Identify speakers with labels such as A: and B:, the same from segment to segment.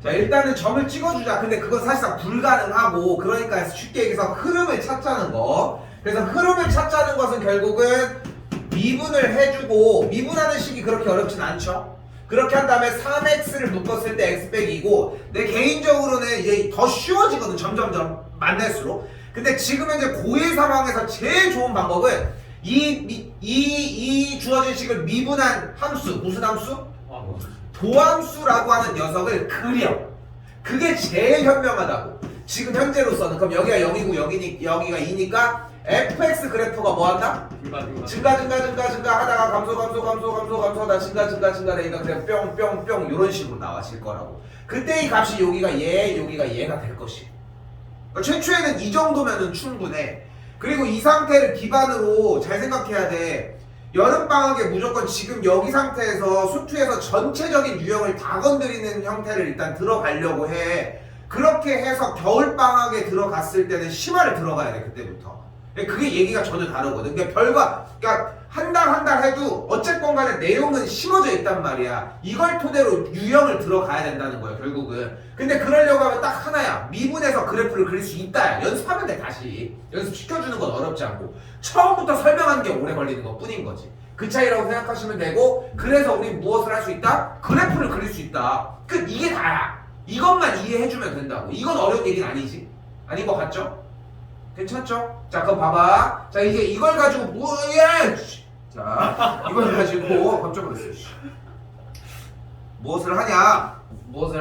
A: 자, 일단은 점을 찍어주자. 근데 그건 사실상 불가능하고, 그러니까 쉽게 얘기해서 흐름을 찾자는 거. 그래서 흐름을 찾자는 것은 결국은 미분을 해주고, 미분하는 식이 그렇게 어렵진 않죠. 그렇게 한 다음에 3x를 묶었을 때 x 빼기 2고, 내 개인적으로는 이제 더 쉬워지거든, 점점점 만날수록. 근데 지금 현재 고의 상황에서 제일 좋은 방법은 이 주어진 식을 미분한 함수, 무슨 함수? 도함수라고 하는 녀석을 그려. 그게 제일 현명하다고. 지금 현재로서는. 그럼 여기가 0이고 여기가 2니까 fx 그래프가 뭐한다? 증가 하다가 감소다 증가 되니까 그냥 뿅뿅뿅 이런 식으로 나와질 거라고. 그때 이 값이 여기가 여기가 얘가 될 것이고. 그러니까 최초에는 이 정도면은 충분해. 그리고 이 상태를 기반으로 잘 생각해야 돼. 여름방학에 무조건 지금 여기 상태에서 수투에서 전체적인 유형을 다 건드리는 형태를 일단 들어가려고 해. 그렇게 해서 겨울방학에 들어갔을 때는 심화를 들어가야 돼, 그때부터. 그게 얘기가 전혀 다르거든. 그러니까 한 달 해도 어쨌건 간에 내용은 심어져 있단 말이야. 이걸 토대로 유형을 들어가야 된다는 거야, 결국은. 근데 그러려고 하면 딱 하나야. 미분해서 그래프를 그릴 수 있다. 연습하면 돼, 다시. 연습시켜주는 건 어렵지 않고. 처음부터 설명하는 게 오래 걸리는 것 뿐인 거지. 그 차이라고 생각하시면 되고, 그래서 우리 무엇을 할 수 있다? 그래프를 그릴 수 있다. 이게 다야. 이것만 이해해주면 된다고. 이건 어려운 얘기는 아니지. 아닌 것 같죠? 괜찮죠? 자, 그럼 봐봐. 자, 이제 이걸 가지고 자, 이걸 가지고 깜짝 놀랐어. 무엇을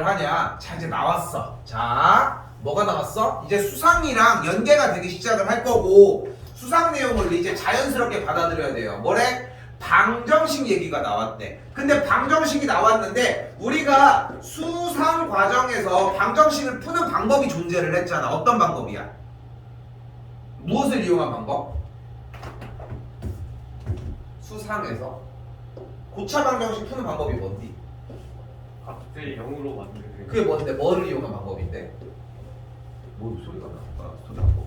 A: 하냐? 자, 이제 나왔어. 자, 뭐가 나왔어? 이제 수상이랑 연계가 되기 시작을 할 거고, 수상 내용을 이제 자연스럽게 받아들여야 돼요. 뭐래? 방정식 얘기가 나왔대. 근데 방정식이 나왔는데 우리가 수상 과정에서 방정식을 푸는 방법이 존재를 했잖아. 어떤 방법이야? 무엇을 이용한 방법? 수상에서 고차 방정식 푸는 방법이 뭔디?
B: 값을 0으로 만들게.
A: 그게 뭔데? 뭐를 이용한 방법인데? 뭐 소리가 나? 소리 안 나고.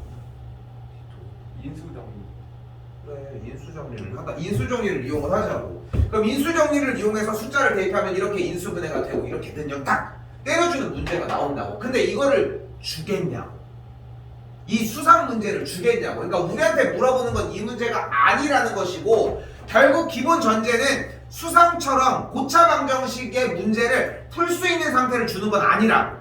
B: 인수정리.
A: 그래, 인수정리를 하다. 인수정리를 이용을 하자고. 그럼 인수정리를 이용해서 숫자를 대입하면 이렇게 인수분해가 되고 이렇게 된정 딱 때려주는 문제가 나온다고. 근데 이거를 주겠냐고. 이 수상 문제를 주겠냐고. 그러니까 우리한테 물어보는 건 이 문제가 아니라는 것이고, 결국 기본 전제는 수상처럼 고차 방정식의 문제를 풀 수 있는 상태를 주는 건 아니라고.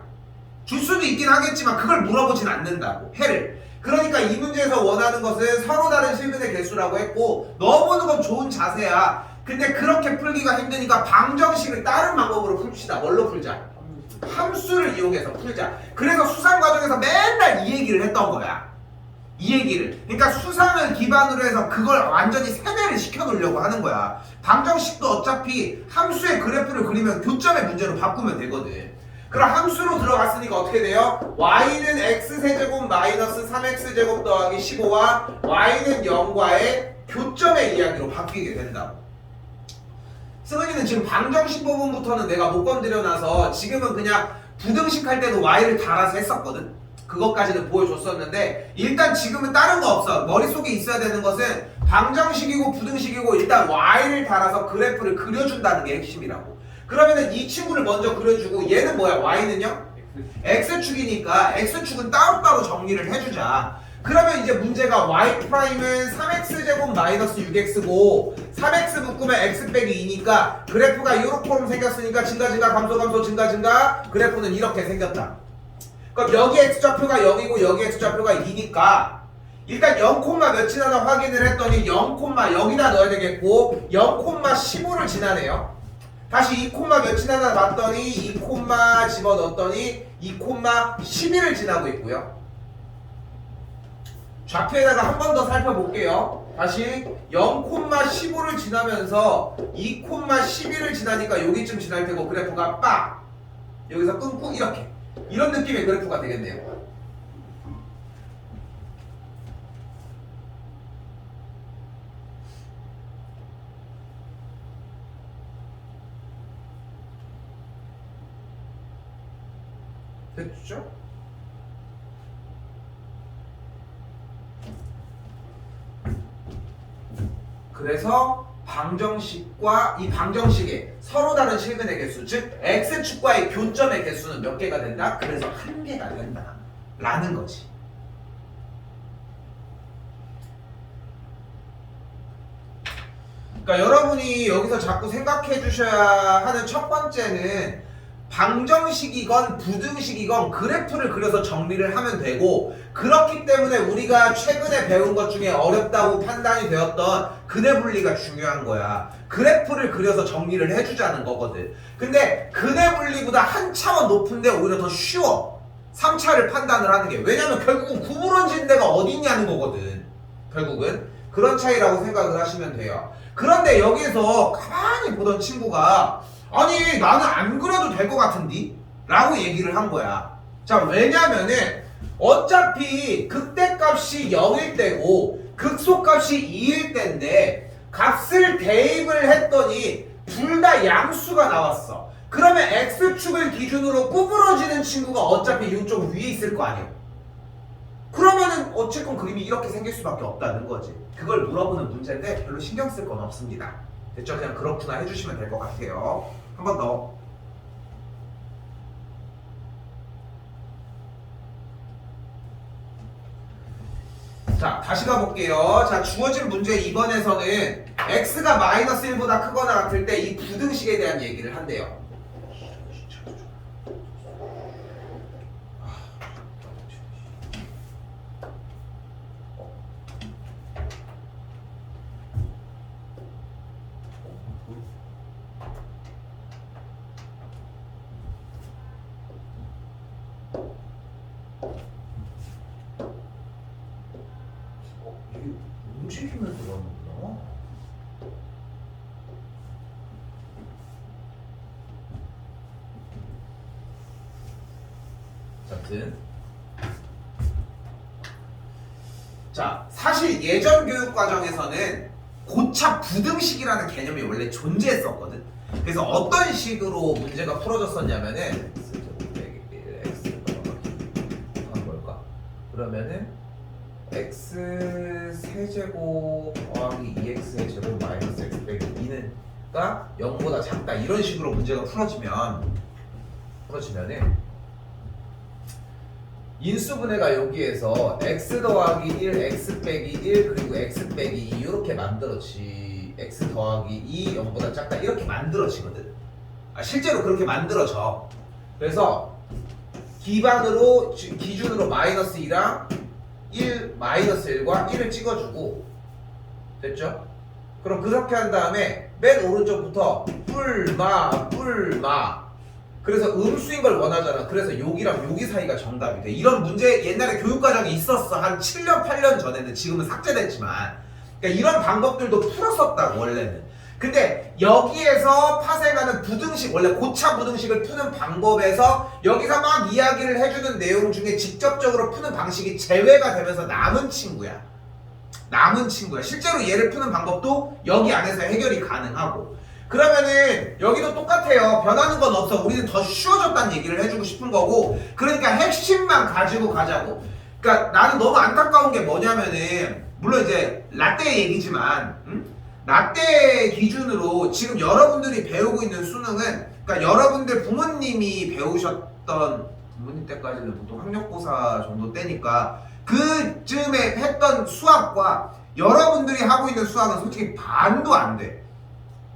A: 줄 수도 있긴 하겠지만 그걸 물어보진 않는다고. 해를. 그러니까 이 문제에서 원하는 것은 서로 다른 실근의 개수라고 했고, 넣어보는 건 좋은 자세야. 근데 그렇게 풀기가 힘드니까 방정식을 다른 방법으로 풉시다. 뭘로 풀자? 함수를 이용해서 풀자. 그래서 수상 과정에서 맨날 이 얘기를 했던 거야. 이 얘기를. 그러니까 수상을 기반으로 해서 그걸 완전히 세뇌를 시켜놓으려고 하는 거야. 방정식도 어차피 함수의 그래프를 그리면 교점의 문제로 바꾸면 되거든. 그럼 함수로 들어갔으니까 어떻게 돼요? y는 x세제곱 마이너스 3x제곱 더하기 15와 y는 0과의 교점의 이야기로 바뀌게 된다고. 승은이는 지금 방정식 부분부터는 내가 못 건드려놔서 지금은 그냥 부등식 할 때도 y를 달아서 했었거든. 그것까지는 보여줬었는데 일단 지금은 다른 거 없어. 머릿속에 있어야 되는 것은 방정식이고 부등식이고 일단 y를 달아서 그래프를 그려준다는 게 핵심이라고. 그러면은 이 친구를 먼저 그려주고 얘는 뭐야? y는요? x축이니까 x축은 따로따로 정리를 해주자. 그러면 이제 문제가 y 프라임은 3x제곱 마이너스 6x고 3x 묶으면 x 빼기 2니까 그래프가 이렇게 생겼으니까 증가 감소 증가 그래프는 이렇게 생겼다. 그럼 여기 x좌표가 0이고 여기 x좌표가 2니까 일단 0, 몇 지나나 확인을 했더니 0, 여기다 넣어야 되겠고 0,15를 지나네요. 다시 2, 몇 지나나 봤더니 2, 집어넣었더니 2, 11을 지나고 있고요. 좌표에다가 한 번 더 살펴볼게요. 다시 0,15를 지나면서 2, 11을 지나니까 여기쯤 지날 테고 그래프가 빡! 여기서 끊고 이렇게. 이런 느낌의 그래프가 되겠네요. 됐죠? 그래서 방정식과 이 방정식의 서로 다른 실근의 개수, 즉 x축과의 교점의 개수는 몇 개가 된다? 그래서 한 개가 된다 라는 거지. 그러니까 여러분이 여기서 자꾸 생각해 주셔야 하는 첫 번째는 방정식이건 부등식이건 그래프를 그려서 정리를 하면 되고, 그렇기 때문에 우리가 최근에 배운 것 중에 어렵다고 판단이 되었던 근해 분리가 중요한 거야. 그래프를 그려서 정리를 해주자는 거거든. 근데 근해 분리보다 한 차원 높은데 오히려 더 쉬워. 3차를 판단을 하는 게. 왜냐면 결국은 구부러진 데가 어디 있냐는 거거든. 결국은 그런 차이라고 생각을 하시면 돼요. 그런데 여기에서 가만히 보던 친구가 아니 나는 안 그려도 될 것 같은데? 라고 얘기를 한 거야. 자, 왜냐면은 어차피 극대값이 0일 때고 극소값이 2일 때인데 값을 대입을 했더니 둘 다 양수가 나왔어. 그러면 x축을 기준으로 구부러지는 친구가 어차피 이쪽 위에 있을 거 아니야. 그러면은 어쨌건 그림이 이렇게 생길 수밖에 없다는 거지. 그걸 물어보는 문제인데 별로 신경 쓸 건 없습니다. 됐죠? 그냥 그렇구나 해주시면 될 것 같아요. 한 번 더. 자, 다시 가볼게요. 자, 주어진 문제 2번에서는 x가 마이너스 1보다 크거나 같을 때 이 부등식에 대한 얘기를 한대요. 이게 움직이면서 나오는구나. 자, 사실 예전 교육 과정에서는 고차 부등식이라는 개념이 원래 존재했었거든. 그래서 어떤 식으로 문제가 풀어졌었냐면은 x가 뭘까? 그러면은 x 세제곱 더하기 2x의 제곱 마이너스 x 빼기 2는가 0보다 작다, 이런 식으로 문제가 풀어지면은 인수분해가 여기에서 x 더하기 1, x 빼기 1, 그리고 x 빼기 2 이렇게 만들어지. x 더하기 2, 0보다 작다 이렇게 만들어지거든. 실제로 그렇게 만들어져. 그래서 기반으로 기준으로 마이너스 2랑 1, 마이너스 1과 1을 찍어주고, 됐죠? 그럼 그렇게 한 다음에 맨 오른쪽부터 뿔마 그래서 음수인 걸 원하잖아. 그래서 여기랑 여기 사이가 정답이 돼. 이런 문제 옛날에 교육과정에 있었어. 한 7년 8년 전에는. 지금은 삭제됐지만. 그러니까 이런 방법들도 풀었었다고 원래는. 근데 여기에서 파생하는 부등식, 원래 고차 부등식을 푸는 방법에서 여기서 막 이야기를 해주는 내용 중에 직접적으로 푸는 방식이 제외가 되면서 남은 친구야. 실제로 얘를 푸는 방법도 여기 안에서 해결이 가능하고. 그러면은 여기도 똑같아요. 변하는 건 없어. 우리는 더 쉬워졌다는 얘기를 해주고 싶은 거고, 그러니까 핵심만 가지고 가자고. 그러니까 나는 너무 안타까운 게 뭐냐면은, 물론 이제 라떼 얘기지만, 라떼 기준으로 지금 여러분들이 배우고 있는 수능은, 그러니까 여러분들 부모님이 배우셨던, 부모님 때까지는 보통 학력고사 정도 때니까 그쯤에 했던 수학과 여러분들이 하고 있는 수학은 솔직히 반도 안 돼.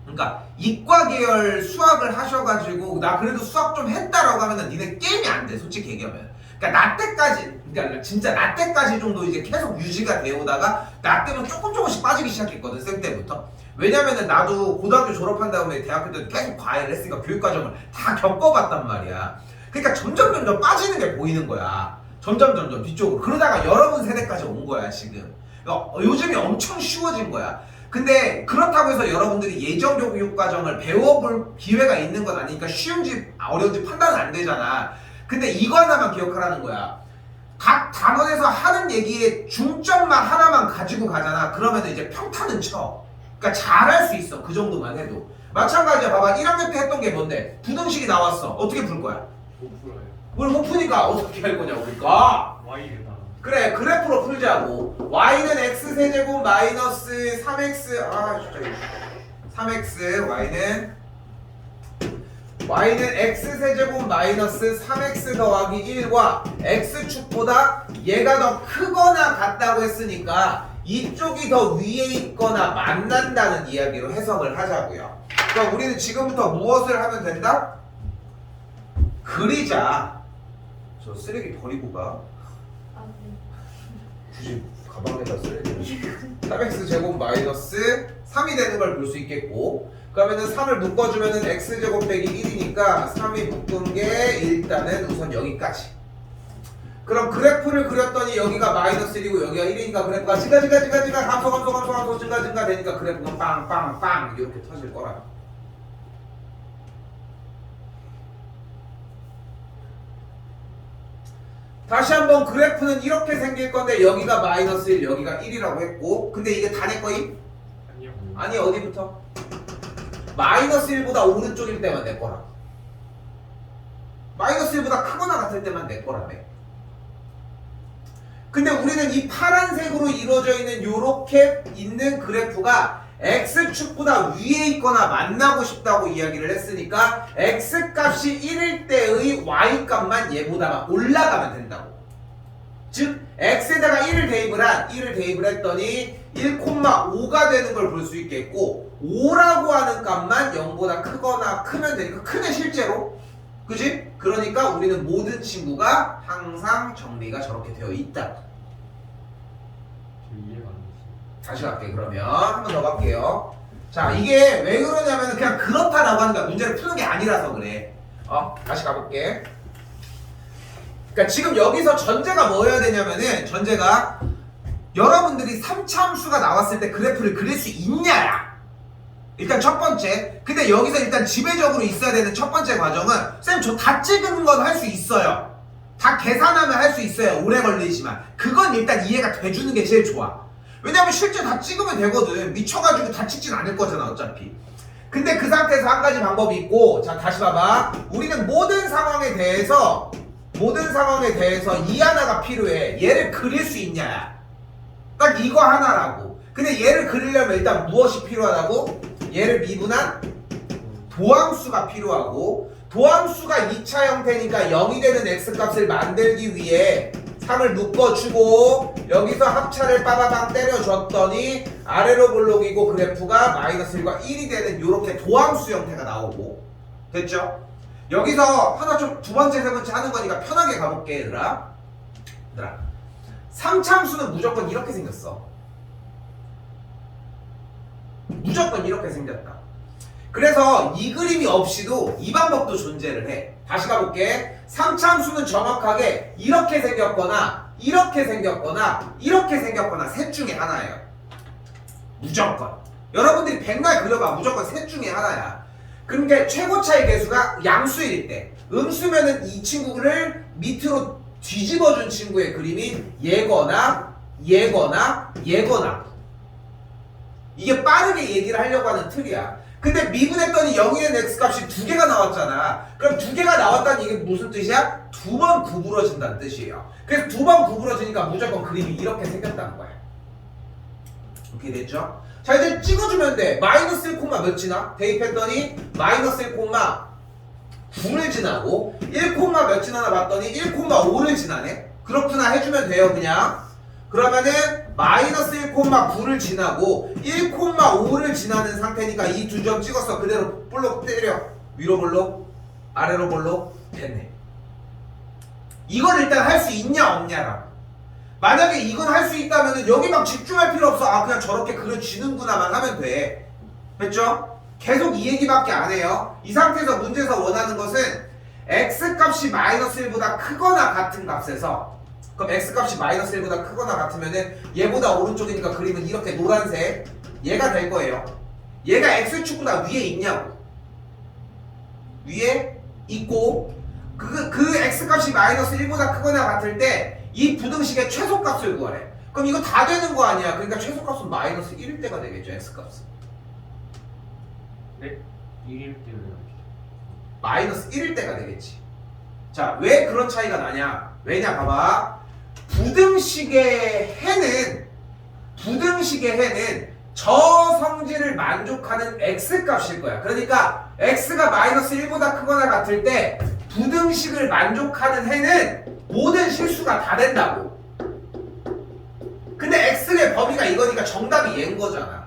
A: 그러니까 이과 계열 수학을 하셔가지고 나 그래도 수학 좀 했다라고 하면은 니네 게임이 안 돼, 솔직히 얘기하면. 그러니까 나 때까지, 그러니까 진짜 나 때까지 정도 이제 계속 유지가 되오다가 나 때는 조금씩 빠지기 시작했거든, 쌤 때부터. 왜냐면은 나도 고등학교 졸업한 다음에 대학교 때 계속 과외를 했으니까 교육과정을 다 겪어봤단 말이야. 그러니까 점점 빠지는 게 보이는 거야. 점점 뒤쪽으로. 그러다가 여러분 세대까지 온 거야 지금. 그러니까 요즘이 엄청 쉬워진 거야. 근데 그렇다고 해서 여러분들이 예전 교육과정을 배워볼 기회가 있는 건 아니니까 쉬운지 어려운지 판단은 안 되잖아. 근데 이거 하나만 기억하라는 거야. 각 단원에서 하는 얘기에 중점만 하나만 가지고 가잖아. 그러면 이제 평타는 쳐. 그러니까 잘할 수 있어. 그 정도만 해도. 마찬가지야. 봐봐. 1학년 때 했던 게 뭔데? 부등식이 나왔어. 어떻게 풀 거야?
B: 못 풀어요.
A: 뭘 못 푸니까 어떻게 할 거냐 우리가?
B: Y를 다.
A: 그래, 그래프로 풀자고. y는 x세제곱 마이너스 3x, 아 진짜 3x, y는 x세제곱 마이너스 3x 더하기 1과 x축보다 얘가 더 크거나 같다고 했으니까 이쪽이 더 위에 있거나 만난다는 이야기로 해석을 하자고요. 그러니까 우리는 지금부터 무엇을 하면 된다? 그리자. 저 쓰레기 버리고 가.
C: 아, 네.
A: 굳이 가방에다 쓰레기를 3x 제곱 마이너스 3이 되는 걸 볼 수 있겠고, 그러면은 3을 묶어주면은 x제곱 빼기 1이니까 3이 묶은 게 일단은 우선 여기까지. 그럼 그래프를 그렸더니 여기가 마이너스 1이고 여기가 1이니까 그래프가 지가 감소 증가 되니까 그래프가 빵빵빵 이렇게 터질 거라. 다시 한번 그래프는 이렇게 생길 건데 여기가 마이너스 1, 여기가 1이라고 했고, 근데 이게 다 내 거임?
B: 아니요.
A: 아니, 어디부터? 마이너스 1보다 오른쪽일 때만 내 거라. 마이너스 1보다 크거나 같을 때만 내 거라며. 근데 우리는 이 파란색으로 이루어져 있는 요렇게 있는 그래프가 x축보다 위에 있거나 만나고 싶다고 이야기를 했으니까 x값이 1일 때의 y값만 얘보다 올라가면 된다고. 즉 x에다가 1을 대입을 했더니 1,5가 되는 걸 볼 수 있겠고, 5라고 하는 값만 0보다 크거나 크면 되니까 크네 실제로. 그지? 그러니까 우리는 모든 친구가 항상 정리가 저렇게 되어 있다.
B: 저 이해가 안 됐어요.
A: 다시 갈게. 그러면 한 번 더 갈게요. 자, 이게 왜 그러냐면 그냥 그렇다라고 하는 거야. 문제를 푸는 게 아니라서 그래. 다시 가볼게. 그러니까 지금 여기서 전제가 뭐여야 되냐면은, 전제가 여러분들이 3차 함수가 나왔을 때 그래프를 그릴 수 있냐야. 일단 첫 번째. 근데 여기서 일단 지배적으로 있어야 되는 첫 번째 과정은, 쌤 저 다 찍은 건 할 수 있어요. 다 계산하면 할 수 있어요. 오래 걸리지만 그건 일단 이해가 돼주는 게 제일 좋아. 왜냐면 실제 다 찍으면 되거든. 미쳐가지고 다 찍진 않을 거잖아 어차피. 근데 그 상태에서 한 가지 방법이 있고, 자 다시 봐봐. 우리는 모든 상황에 대해서 이 하나가 필요해. 얘를 그릴 수 있냐, 딱 이거 하나라고. 근데 얘를 그리려면 일단 무엇이 필요하다고? 얘를 미분한 도함수가 필요하고, 도함수가 2차 형태니까 0이 되는 x값을 만들기 위해 3을 묶어주고 여기서 합차를 빠바방 때려줬더니 아래로 볼록이고 그래프가 마이너스 1과 1이 되는 이렇게 도함수 형태가 나오고. 됐죠? 여기서 하나 좀 두 번째 세 번째 하는 거니까 편하게 가볼게 얘들아. 3참수는 무조건 이렇게 생겼어. 무조건 이렇게 생겼다. 그래서 이 그림이 없이도 이 방법도 존재를 해. 다시 가볼게. 3참수는 정확하게 이렇게 생겼거나 이렇게 생겼거나 이렇게 생겼거나 셋 중에 하나예요. 무조건. 여러분들이 백날 그려봐. 무조건 셋 중에 하나야. 그러니까 최고차의 개수가 양수일 때, 음수면은 이 친구를 밑으로 뒤집어준 친구의 그림이 얘거나 얘거나 얘거나. 이게 빠르게 얘기를 하려고 하는 틀이야. 근데 미분했더니 0이 된 x값이 두 개가 나왔잖아. 그럼 두 개가 나왔다는 이게 무슨 뜻이야? 두 번 구부러진다는 뜻이에요. 그래서 두 번 구부러지니까 무조건 그림이 이렇게 생겼다는 거야. 이렇게 됐죠? 자, 이제 찍어주면 돼. 마이너스 1, 몇 지나? 대입했더니 마이너스 1,9를 지나고 1, 몇 지나나 봤더니 1,5를 지나네. 그렇구나 해주면 돼요 그냥. 그러면은 마이너스 1,9를 지나고 1,5를 지나는 상태니까 이 두 점 찍었어. 그대로 볼록 때려. 위로 볼록 아래로 볼록 됐네. 이걸 일단 할 수 있냐 없냐라. 만약에 이건 할 수 있다면은 여기 막 집중할 필요 없어. 아 그냥 저렇게 그려지는구나만 하면 돼. 됐죠? 계속 이 얘기밖에 안 해요. 이 상태에서 문제에서 원하는 것은 x값이 마이너스 1보다 크거나 같은 값에서, 그럼 x값이 마이너스 1보다 크거나 같으면은 얘보다 오른쪽이니까 그림은 이렇게 노란색 얘가 될 거예요. 얘가 x축보다 위에 있냐고. 위에 있고 그 x값이 마이너스 1보다 크거나 같을 때 이 부등식의 최소값을 구하래. 그럼 이거 다 되는 거 아니야. 그러니까 최소값은 마이너스 1일 때가 되겠죠. x값은
B: 네? 1일 때는
A: 마이너스 1일 때가 되겠지. 자, 왜 그런 차이가 나냐? 왜냐 부등식의 해는 저 성질을 만족하는 x값일 거야. 그러니까 x가 마이너스 1보다 크거나 같을 때 부등식을 만족하는 해는 모든 실수가 다 된다고. 근데 x의 범위가 이거니까 정답이 얘인 거잖아.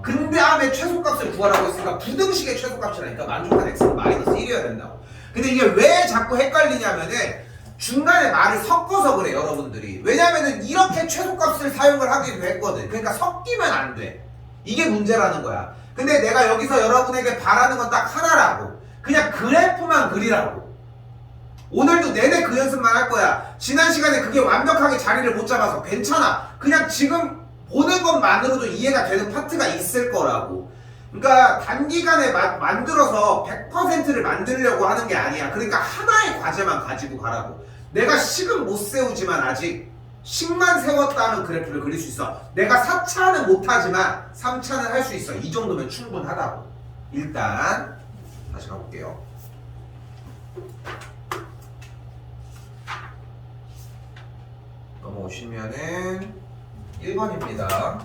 A: 그 다음에 최소값을 구하라고 했으니까 부등식의 최소값이라니까 만족한 x는 마이너스 1이어야 된다고. 근데 이게 왜 자꾸 헷갈리냐면은 중간에 말을 섞어서 그래 여러분들이. 왜냐면은 이렇게 최소값을 사용을 하기도 했거든. 그러니까 섞이면 안 돼. 이게 문제라는 거야. 근데 내가 여기서 여러분에게 바라는 건 딱 하나라고. 그냥 그래프만 그리라고. 오늘도 내내 그 연습만 할 거야. 지난 시간에 그게 완벽하게 자리를 못 잡아서 괜찮아. 그냥 지금 보는 것만으로도 이해가 되는 파트가 있을 거라고. 그러니까 단기간에 만들어서 100%를 만들려고 하는 게 아니야. 그러니까 하나의 과제만 가지고 가라고. 내가 식은 못 세우지만 아직 식만 세웠다는 그래프를 그릴 수 있어. 내가 4차는 못하지만 3차는 할 수 있어. 이 정도면 충분하다고. 일단 다시 가볼게요. 넘어오시면은 1번입니다.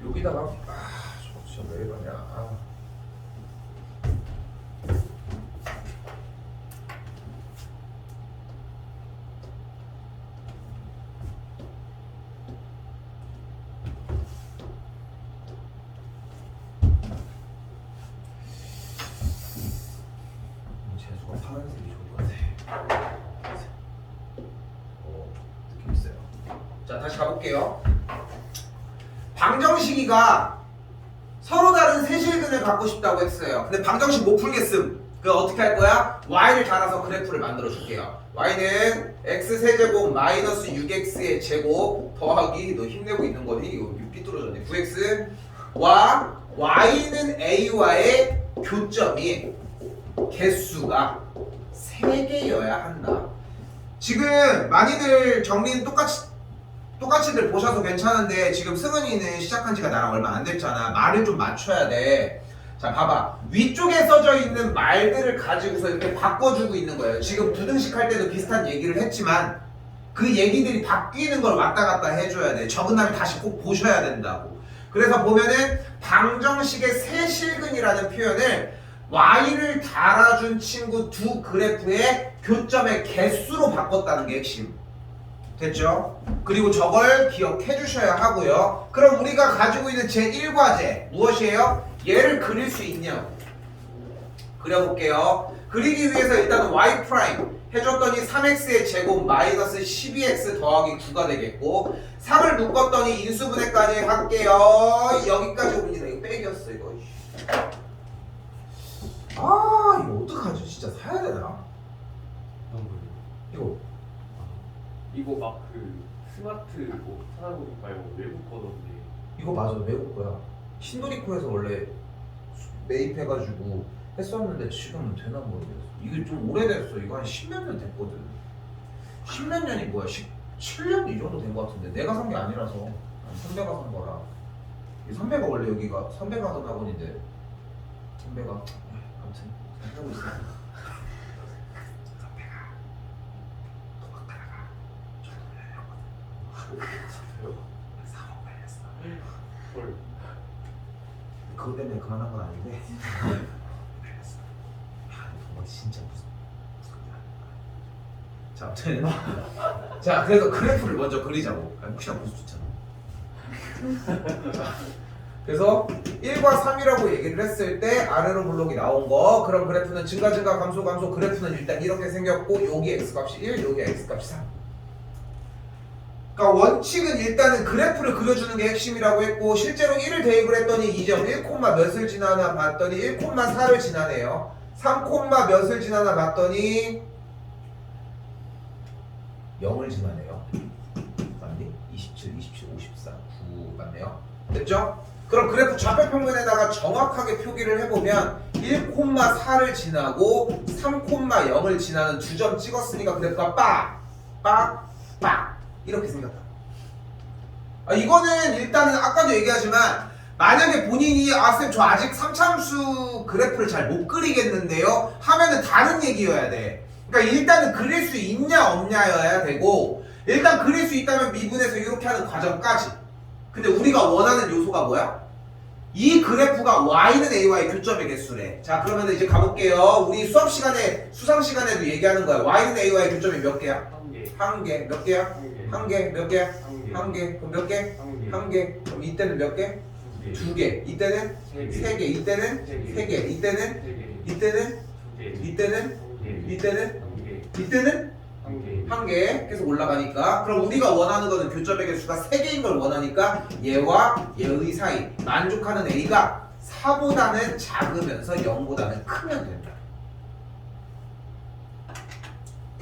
A: 여기다가 저거 진짜 왜 이러냐. 재수가 파란색이 좋을 것 같아. 느낌 있어요. 자, 다시 가볼게요. 방정식이가 서로 다른 세실근을 갖고 싶다고 했어요. 근데 방정식 못 풀겠음. 그 어떻게 할 거야? y를 달아서 그래프를 만들어 줄게요. y는 x세제곱 마이너스 6x의 제곱 더하기, 너 힘내고 있는 거니? 이거 삐뚤어졌네. 9x 와 y는 a와의 교점이 개수가 3개여야 한다. 지금 많이들 정리는 똑같이들 보셔서 괜찮은데 지금 승은이는 시작한 지가 나랑 얼마 안 됐잖아. 말을 좀 맞춰야 돼. 자, 봐봐. 위쪽에 써져 있는 말들을 가지고서 이렇게 바꿔주고 있는 거예요. 지금 부등식 할 때도 비슷한 얘기를 했지만 그 얘기들이 바뀌는 걸 왔다 갔다 해줘야 돼. 적은 다음에 다시 꼭 보셔야 된다고. 그래서 보면은 방정식의 세실근이라는 표현을 y를 달아준 친구 두 그래프의 교점의 개수로 바꿨다는 게 핵심. 됐죠? 그리고 저걸 기억해 주셔야 하고요. 그럼 우리가 가지고 있는 제1과제 무엇이에요? 얘를 그릴 수 있냐고. 그려볼게요. 그리기 위해서 일단은 y' 해줬더니 3x의 제곱 마이너스 12x 더하기 9가 되겠고 3을 묶었더니 인수분해까지 할게요. 여기까지 옵니다. 이거 빼기였어 이거. 이거 어떡하지? 진짜 사야 되나?
B: 이거 막 그 스마트 뭐 찾아보니까 이거 외국 거던데.
A: 이거 맞아, 외국 거야. 신도리코에서 원래 매입해가지고 했었는데 지금은 되나 모르겠어. 이게 좀 오래됐어. 이거 한 10몇 년 됐거든. 10몇 년이 뭐야? 17년 이 정도 된 것 같은데 내가 산 게 아니라서 선배가 산 거라. 이 선배가 원래 여기가 선배가 하던 학원인데 선배가 아무튼 잘 하고 있어.
B: 헐.
A: 그것 때문에 그만한 건 아닌데 그랬어. 정말 진짜 무슨 자, 아무튼 자, 그래서 그래프를 먼저 그리자고. 혹시나 볼수 있잖아. 그래서 1과 3이라고 얘기를 했을 때 아래로 블록이 나온 거. 그럼 그래프는 증가 감소 그래프는 일단 이렇게 생겼고 여기 x값이 1, 여기 x값이 3. 그러니까 원칙은 일단은 그래프를 그려주는 게 핵심이라고 했고 실제로 1을 대입을 했더니 이 점 1, 몇을 지나나 봤더니 1,4를 지나네요. 3, 몇을 지나나 봤더니 0을 지나네요. 맞니? 27, 54, 9 맞네요. 됐죠? 그럼 그래프 좌표 평면에다가 정확하게 표기를 해보면 1,4를 지나고 3,0을 지나는 두 점 찍었으니까 그래프가 빡 이렇게 생겼다. 이거는 일단은 아까도 얘기하지만 만약에 본인이 쌤 저 아직 3차함수 그래프를 잘 못 그리겠는데요 하면은 다른 얘기여야 돼. 그러니까 일단은 그릴 수 있냐 없냐여야 되고 일단 그릴 수 있다면 미분해서 이렇게 하는 과정까지 근데 우리가 원하는 요소가 뭐야? 이 그래프가 y는 a와의 교점의 개수래. 자, 그러면 이제 가볼게요. 우리 수업 시간에, 수상 시간에도 얘기하는 거야. y는 a와의 교점이 몇 개야?
B: 한 개.
A: 한 개. 몇 개야? 한 개. 몇 개야?
B: 한 개.
A: 한 개. 그럼 몇 개?
B: 한 개.
A: 한 개. 그럼 이때는 몇 개?
B: 두 개.
A: 두 개. 이때는
B: 세 개.
A: 세 개. 이때는
B: 세 개.
A: 세 개. 이때는
B: 세 개.
A: 이때는
B: 두 개.
A: 이때는
B: 한 개.
A: 이때는
B: 한 개.
A: 이때는
B: 한 개.
A: 한 개 계속 올라가니까 그럼 우리가 원하는 거는 교점의 개수가 3개인 걸 원하니까 얘와 얘의 사이 만족하는 A가 4보다는 작으면서 0보다는 크면 된다.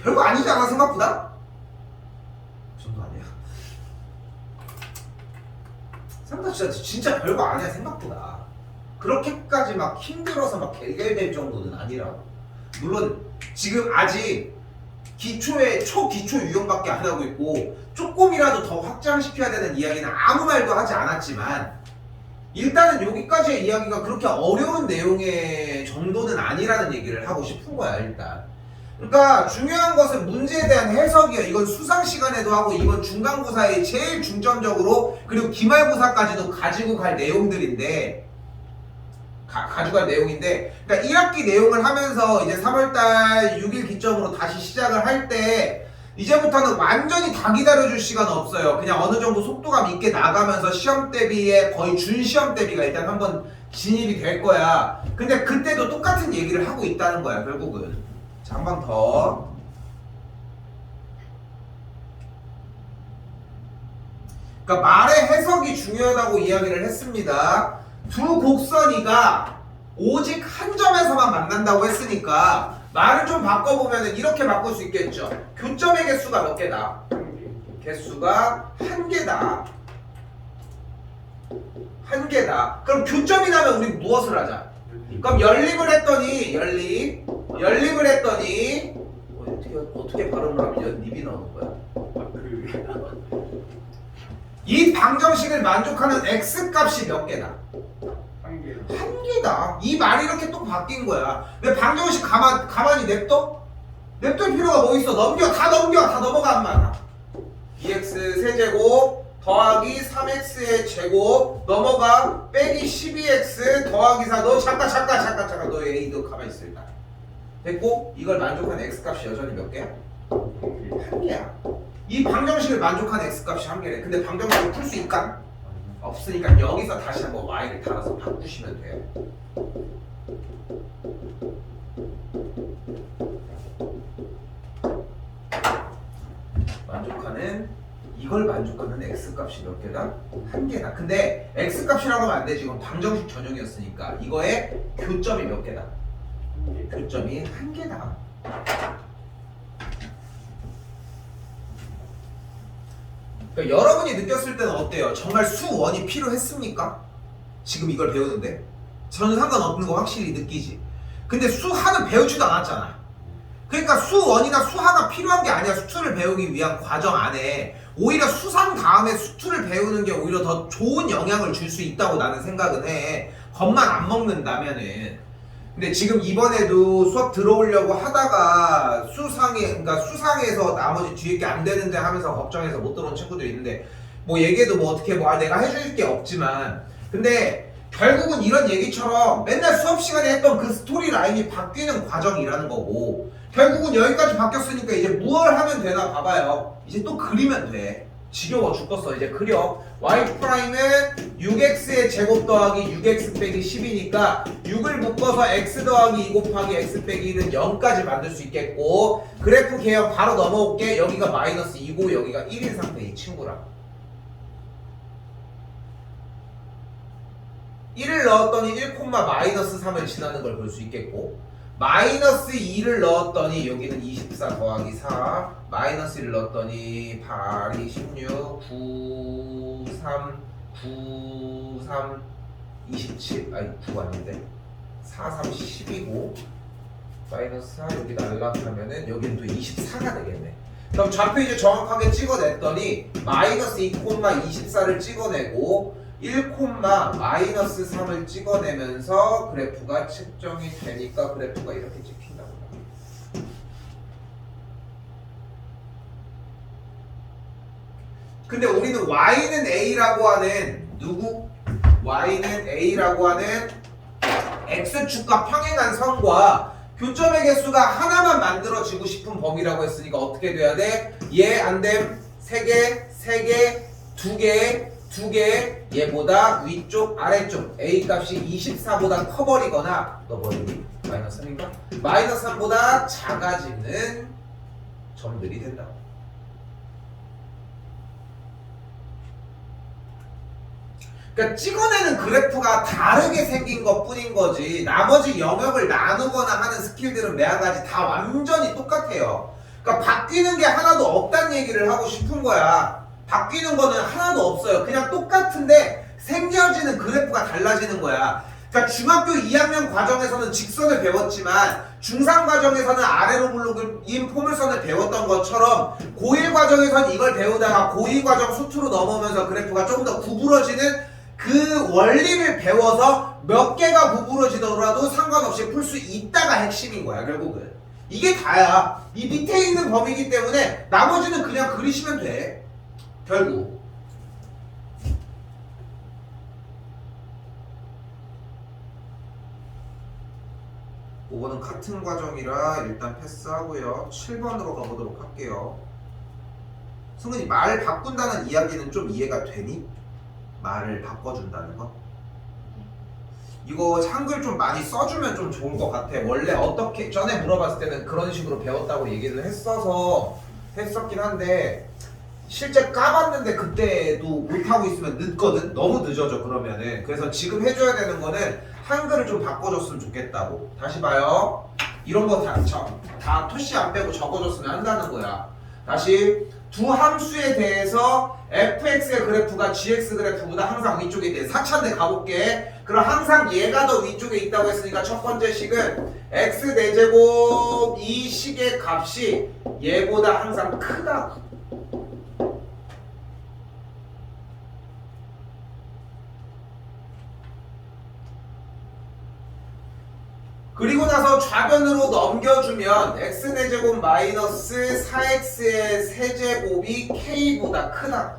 A: 별거 아니지 않아 생각보다? 그 정도 아니야. 생각보다 진짜 별거 아니야 생각보다. 그렇게까지 막 힘들어서 막 갤갤댈 정도는 아니라고. 물론 지금 아직 기초에 초기초 유형밖에 안 하고 있고 조금이라도 더 확장시켜야 되는 이야기는 아무 말도 하지 않았지만 일단은 여기까지의 이야기가 그렇게 어려운 내용의 정도는 아니라는 얘기를 하고 싶은 거야 일단. 그러니까 중요한 것은 문제에 대한 해석이야. 이건 수상 시간에도 하고 이건 중간고사에 제일 중점적으로 그리고 기말고사까지도 가지고 갈 내용들인데 가져갈 내용인데, 그러니까 1학기 내용을 하면서 이제 3월달 6일 기점으로 다시 시작을 할 때 이제부터는 완전히 다 기다려줄 시간 없어요. 그냥 어느 정도 속도감 있게 나가면서 시험 대비에 거의 준시험 대비가 일단 한번 진입이 될 거야. 근데 그때도 똑같은 얘기를 하고 있다는 거야 결국은. 자, 한 번 더. 그러니까 말의 해석이 중요하다고 이야기를 했습니다. 두 곡선이가 오직 한 점에서만 만난다고 했으니까 말을 좀 바꿔보면 이렇게 바꿀 수 있겠죠. 교점의 개수가 몇 개다?
B: 한 개.
A: 개수가 한 개다. 한 개다. 그럼 교점이 나면 우리 무엇을 하자? 그럼 연립을 했더니 연립을 했더니 어떻게 발음을 하면 연립이 나오는 거야? 이 방정식을 만족하는 x 값이 몇 개다?
B: 한 개.
A: 한 개다. 이 말이 이렇게 또 바뀐 거야. 왜 방정식 가만히 냅둬? 냅둘 필요가 뭐 있어? 다 넘어가 안 많아. 2x 세제곱 더하기 3x의 제곱 넘어가 빼기 12x 더하기 4. 너 잠깐 너 A 너 가만히 있어 일단. 됐고 이걸 만족한 x 값이 여전히 몇 개야? 한 개야. 이 방정식을 만족한 x 값이 한 개래. 근데 방정식을 풀 수 있까? 없으니까 여기서 다시 한번 y를 달아서 바꾸시면 돼요. 이걸 만족하는 x 값이 몇 개다? 한 개다. 근데 x 값이라고 하면 안 되지. 이건 방정식 전형이었으니까 이거의 교점이 몇 개다? 교점이 한 개다. 그러니까 여러분이 느꼈을 때는 어때요? 정말 수원이 필요했습니까? 지금 이걸 배우는데 저는 상관없는 거 확실히 느끼지. 근데 수하는 배우지도 않았잖아. 그러니까 수원이나 수하가 필요한 게 아니야. 수투를 배우기 위한 과정 안에 오히려 수상 다음에 수투를 배우는 게 오히려 더 좋은 영향을 줄 수 있다고 나는 생각은 해. 겁만 안 먹는다면은. 근데 지금 이번에도 수업 들어오려고 하다가 그러니까 수상에서 나머지 뒤에 게 안 되는데 하면서 걱정해서 못 들어온 친구들이 있는데 뭐 얘기해도 뭐 어떻게 내가 해줄 게 없지만 근데 결국은 이런 얘기처럼 맨날 수업 시간에 했던 그 스토리 라인이 바뀌는 과정이라는 거고 결국은 여기까지 바뀌었으니까 이제 뭘 하면 되나 봐봐요. 이제 또 그리면 돼. 지겨워 죽겠어. 이제 그려. y''은 6x의 제곱 더하기 6x 빼기 10이니까 6을 묶어서 x 더하기 2 곱하기 x 빼기 1은 0까지 만들 수 있겠고 그래프 개형 바로 넘어올게. 여기가 마이너스 2고 여기가 1인 상태 이 친구라. 1을 넣었더니 1, 마이너스 3을 지나는 걸 볼 수 있겠고 마이너스 2를 넣었더니 여기는 24 더하기 4 마이너스 1을 넣었더니 8, 16, 9, 3, 9, 3, 27 아니 9 아닌데 4, 3, 10이고 마이너스 4 여기 날라가면은 여기는 또 24가 되겠네. 그럼 좌표 이제 정확하게 찍어냈더니 마이너스 2, 24를 찍어내고 1, 마이너스 3을 찍어내면서 그래프가 측정이 되니까 그래프가 이렇게 찍힌다고. 근데 우리는 y는 a라고 하는 누구? y는 a라고 하는 x축과 평행한 선과 교점의 개수가 하나만 만들어지고 싶은 범위라고 했으니까 어떻게 돼야 돼? 얘 안됨 3개, 3개, 2개, 2개 얘보다 위쪽, 아래쪽 a 값이 24보다 커버리거나 너 뭐니? 마이너스 3인가? 마이너스 3보다 작아지는 점들이 된다. 그러니까 찍어내는 그래프가 다르게 생긴 것 뿐인 거지 나머지 영역을 나누거나 하는 스킬들은 매한가지 다 완전히 똑같아요. 그러니까 바뀌는 게 하나도 없다는 얘기를 하고 싶은 거야. 바뀌는 거는 하나도 없어요. 그냥 똑같은데 생겨지는 그래프가 달라지는 거야. 그러니까 중학교 2학년 과정에서는 직선을 배웠지만 중3 과정에서는 아래로 굴러긴 포물선을 배웠던 것처럼 고1 과정에서는 이걸 배우다가 고2 과정 수투로 넘어오면서 그래프가 조금 더 구부러지는 그 원리를 배워서 몇 개가 구부러지더라도 상관없이 풀 수 있다가 핵심인 거야 결국은. 이게 다야. 이 밑에 있는 범위이기 때문에 나머지는 그냥 그리시면 돼 결국. 이거는 같은 과정이라 일단 패스하고요. 7번으로 가보도록 할게요. 승은이 말 바꾼다는 이야기는 좀 이해가 되니? 말을 바꿔준다는 거? 이거 한글 좀 많이 써주면 좀 좋을 것 같아. 원래 어떻게 전에 물어봤을 때는 그런 식으로 배웠다고 얘기를 했었긴 한데 실제 까봤는데 그때도 못하고 있으면 늦거든? 너무 늦어져 그러면은. 그래서 지금 해줘야 되는 거는 한글을 좀 바꿔줬으면 좋겠다고. 다시 봐요. 이런 거 다 토시 안 빼고 적어줬으면 한다는 거야. 다시 두 함수에 대해서 fx의 그래프가 gx 그래프보다 항상 위쪽에 있대. 4차인데 가볼게. 그럼 항상 얘가 더 위쪽에 있다고 했으니까 첫 번째 식은 x 4제곱 이 식의 값이 얘보다 항상 크다. 그리고 나서 좌변으로 넘겨주면 x 4제곱 마이너스 4x의 세제곱이 k보다 크다.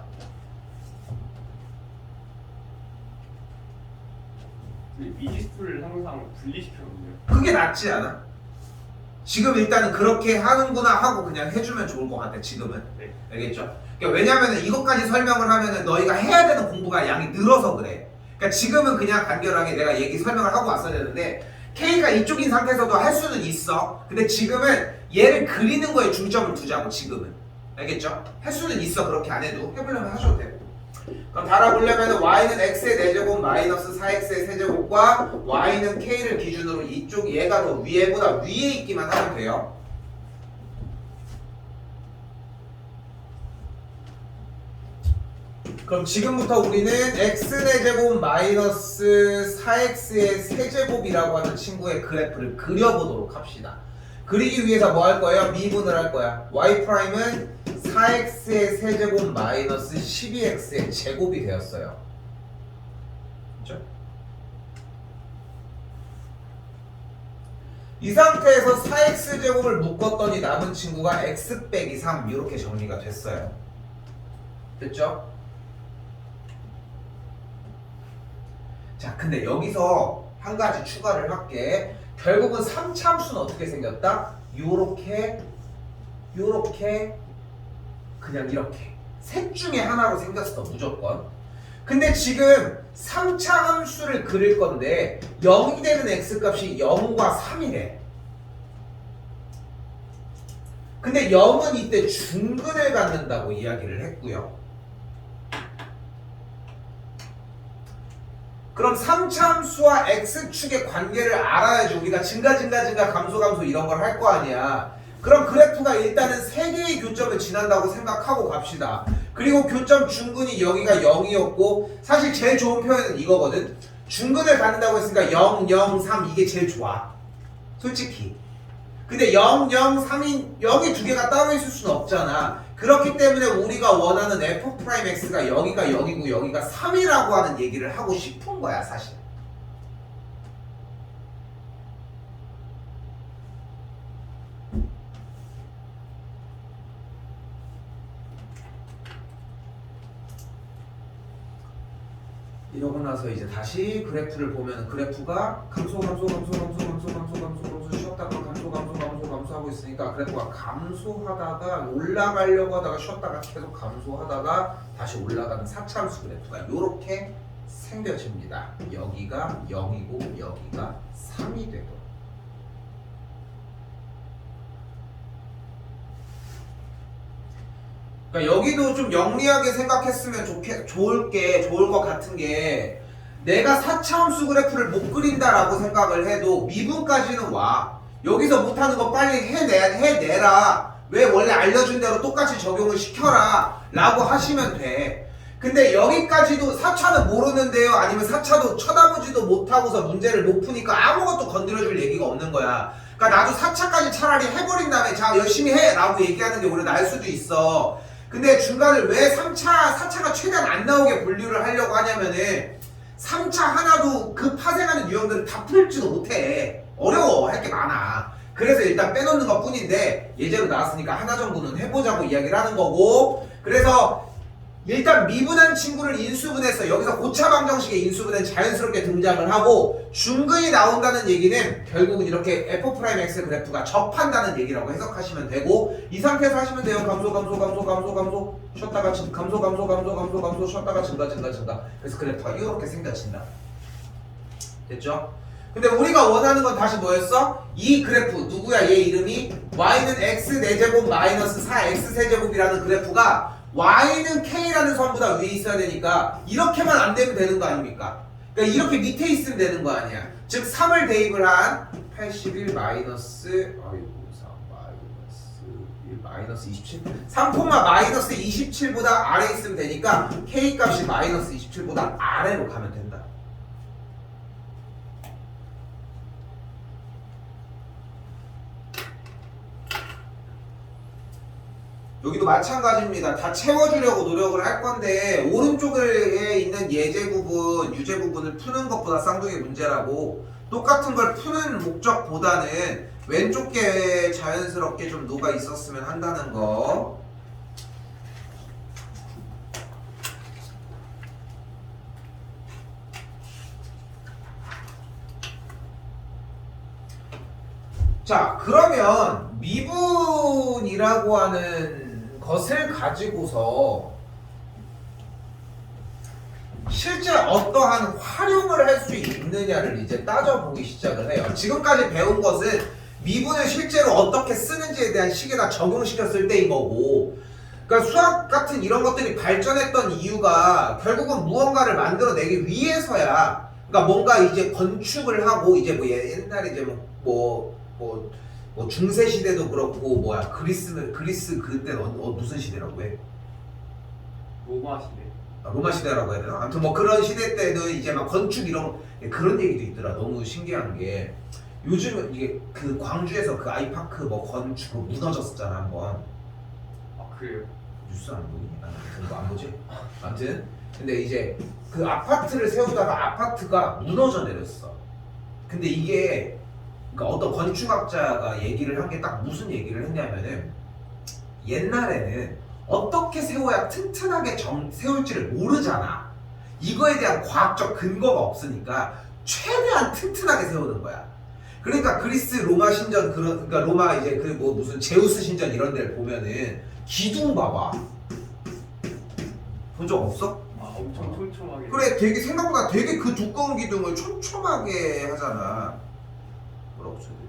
B: 미지수를 항상 분리시켰는데요.
A: 그게 낫지 않아? 지금 일단은 그렇게 하는구나 하고 그냥 해주면 좋을 것 같아 지금은.
B: 네.
A: 알겠죠? 그러니까 왜냐면은 이것까지 설명을 하면은 너희가 해야 되는 공부가 양이 늘어서 그래. 그러니까 지금은 그냥 간결하게 내가 얘기 설명을 하고 왔어야 되는데 K가 이쪽인 상태에서도 할 수는 있어. 근데 지금은 얘를 그리는 거에 중점을 두자고 지금은. 알겠죠? 할 수는 있어. 그렇게 안 해도. 해보려면 하셔도 되고. 그럼 달아보려면 y는 x의 4제곱 마이너스 4x의 세제곱과 y는 k를 기준으로 이쪽 얘가 더 위에보다 위에 있기만 하면 돼요. 그럼 지금부터 우리는 x 4제곱 마이너스 4x의 세제곱이라고 하는 친구의 그래프를 그려보도록 합시다. 그리기 위해서 뭐 할 거예요? 미분을 할 거야. y 프라임은 4x의 세제곱 마이너스 12x의 제곱이 되었어요. 그렇죠? 이 상태에서 4x 제곱을 묶었더니 남은 친구가 x 빼기 3 이렇게 정리가 됐어요. 됐죠? 자, 근데 여기서 한 가지 추가를 할게. 결국은 3차함수는 어떻게 생겼다? 요렇게 그냥 이렇게 셋 중에 하나로 생겼어 무조건. 근데 지금 3차 함수를 그릴 건데 0이 되는 x값이 0과 3이래. 근데 0은 이때 중근을 갖는다고 이야기를 했고요. 그럼 3차 함수와 x축의 관계를 알아야지 우리가 증가 감소 이런 걸 할 거 아니야. 그럼 그래프가 일단은 3개의 교점을 지난다고 생각하고 갑시다. 그리고 교점 중근이 여기가 0이었고 사실 제일 좋은 표현은 이거거든. 중근을 갖는다고 했으니까 0, 0, 3 이게 제일 좋아. 솔직히. 근데 0, 0, 3인 0이 두 개가 따로 있을 수는 없잖아. 그렇기 때문에 우리가 원하는 f'x가 여기가 0이고 여기가 3이라고 하는 얘기를 하고 싶은 거야 사실. 이러고 나서 이제 다시 그래프를 보면 그래프가 감소 쉬었다가 감소하고 있으니까 그래프가 감소하다가 올라가려고 하다가 쉬었다가 계속 감소하다가 다시 올라가는 4차함수 그래프가 이렇게 생겨집니다. 여기가 0이고 여기가 3이 되고. 그러니까 여기도 좀 영리하게 생각했으면 좋을 것 같은 게 내가 4차함수 그래프를 못 그린다라고 생각을 해도 미분까지는 와. 여기서 못하는 거 빨리 해내라. 왜 원래 알려준 대로 똑같이 적용을 시켜라 라고 하시면 돼. 근데 여기까지도 4차는 모르는데요, 아니면 4차도 쳐다보지도 못하고서 문제를 못 푸니까 아무것도 건드려줄 얘기가 없는 거야. 그러니까 나도 4차까지 차라리 해버린 다음에 자 열심히 해 라고 얘기하는 게 오히려 나을 수도 있어. 근데 중간을 왜 4차가 최대한 안 나오게 분류를 하려고 하냐면은 3차 하나도 그 파생하는 유형들은 다 풀지도 못해. 어려워. 할 게 많아. 그래서 일단 빼놓는 것 뿐인데 예제로 나왔으니까 하나 정도는 해보자고 이야기를 하는 거고, 그래서 일단 미분한 친구를 인수분해서 여기서 고차방정식의 인수분해는 자연스럽게 등장을 하고, 중근이 나온다는 얘기는 결국은 이렇게 F'X 그래프가 접한다는 얘기라고 해석하시면 되고, 이 상태에서 하시면 돼요. 감소 쉬었다가 감소 쉬었다가 증가. 그래서 그래프가 이렇게 생겨진다. 됐죠? 근데 우리가 원하는 건 다시 뭐였어? 이 그래프 누구야? 얘 이름이 y는 x 4제곱 마이너스 4x 세제곱이라는 그래프가 y는 k라는 선보다 위에 있어야 되니까 이렇게만 안 되면 되는 거 아닙니까? 그러니까 이렇게 밑에 있으면 되는 거 아니야. 즉 3을 대입을 한 81 마이너스 1 마이너스 27 3, 마이너스 27보다 아래 있으면 되니까 k 값이 마이너스 27보다 아래로 가면 된다. 여기도 마찬가지입니다. 다 채워주려고 노력을 할 건데 오른쪽에 있는 예제 부분, 유제 부분을 푸는 것보다 쌍둥이 문제라고, 똑같은 걸 푸는 목적보다는 왼쪽 게 자연스럽게 좀 녹아 있었으면 한다는 거. 자, 그러면 미분이라고 하는 것을 가지고서 실제 어떠한 활용을 할 수 있느냐를 이제 따져보기 시작을 해요. 지금까지 배운 것은 미분을 실제로 어떻게 쓰는지에 대한 식에다 적용시켰을 때인 거고, 그러니까 수학 같은 이런 것들이 발전했던 이유가 결국은 무언가를 만들어내기 위해서야. 그러니까 뭔가 이제 건축을 하고, 이제 뭐 옛날에 이제 뭐 중세 시대도 그렇고, 뭐야 그리스 그때는 무슨 시대라고 해?
B: 로마 시대.
A: 로마 시대라고 해야 되나? 아무튼 뭐 그런 시대 때는 이제 막 건축 이런 그런 얘기도 있더라. 너무 신기한 게 요즘은 이게 그 광주에서 그 아이파크 뭐 건축 무너졌었잖아 한번.
B: 아 그래요?
A: 뉴스 안 보니? 그거 안 보지? 아무튼 근데 이제 그 아파트를 세우다가 아파트가 무너져 내렸어. 근데 이게 그러니까 어떤 건축학자가 얘기를 한 게 딱 무슨 얘기를 했냐면은, 옛날에는 어떻게 세워야 튼튼하게 세울지를 모르잖아. 이거에 대한 과학적 근거가 없으니까 최대한 튼튼하게 세우는 거야. 그러니까 그리스 로마 신전 그러니까 로마 이제 그 뭐 무슨 제우스 신전 이런 데를 보면은 기둥 봐봐. 본 적 없어?
B: 아 엄청 촘촘하게.
A: 그래, 되게 생각보다 되게 그 두꺼운 기둥을 촘촘하게 하잖아. 뭐라고 써야 되지?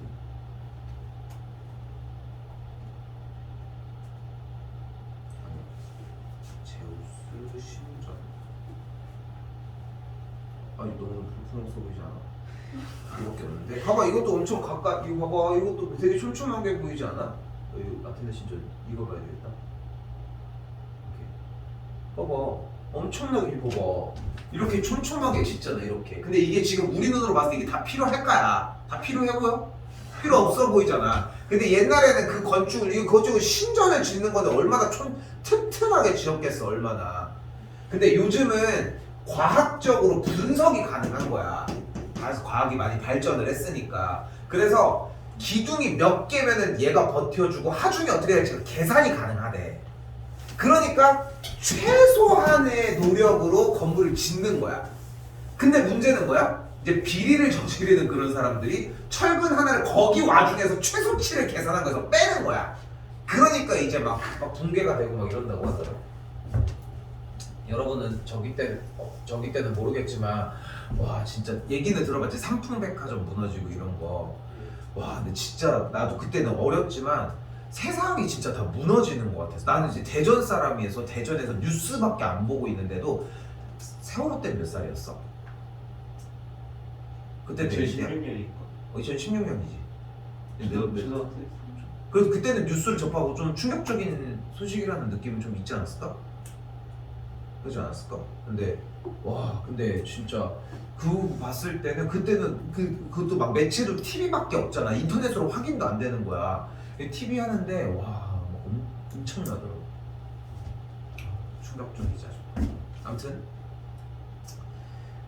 A: 제우스 신전. 아니 너무 불편해서 보이지 않아? 이거밖에 없는데. 봐봐, 이것도 엄청 가까이. 이거 봐봐, 이것도 되게 촘촘하게 보이지 않아? 여기 아테네 신전 이거 봐야 되겠다. 이렇게. 봐봐, 엄청나게. 봐봐, 이렇게 촘촘하게 짓잖아 이렇게. 근데 이게 지금 우리 눈으로 봤을 때 이게 다 필요할까야? 다 필요해 보여? 필요 없어 보이잖아. 근데 옛날에는 그 건축을 신전을 짓는 건데 얼마나 튼튼하게 지었겠어, 얼마나. 근데 요즘은 과학적으로 분석이 가능한 거야. 과학이 많이 발전을 했으니까. 그래서 기둥이 몇 개면은 얘가 버텨주고 하중이 어떻게 될지 계산이 가능하대. 그러니까 최소한의 노력으로 건물을 짓는 거야. 근데 문제는 뭐야? 이제 비리를 저지르는 그런 사람들이 철근 하나를 거기 와중에서 최소치를 계산한 거에서 빼는 거야. 그러니까 이제 막 붕괴가 되고 막 이런다고 하더라고. 여러분은 저기 때는 모르겠지만 와 진짜 얘기는 들어봤지. 삼풍백화점 무너지고 이런 거. 와 근데 진짜 나도 그때는 어렸지만 세상이 진짜 다 무너지는 것 같아서 나는 이제 대전 사람이어서 대전에서 뉴스밖에 안 보고 있는데도 세월호 때 몇 살이었어? 그때
B: 2016년이니까
A: 2016년이지. 그래서 그때는 뉴스를 접하고 좀 충격적인 소식이라는 느낌은 좀 있지 않았을까? 그러지 않았을까? 근데 진짜 그거 봤을 때는 그때는 그것도 막 매체도 TV밖에 없잖아. 인터넷으로 확인도 안 되는 거야. TV 하는데 와 엄청나더라고. 충격적이지. 아무튼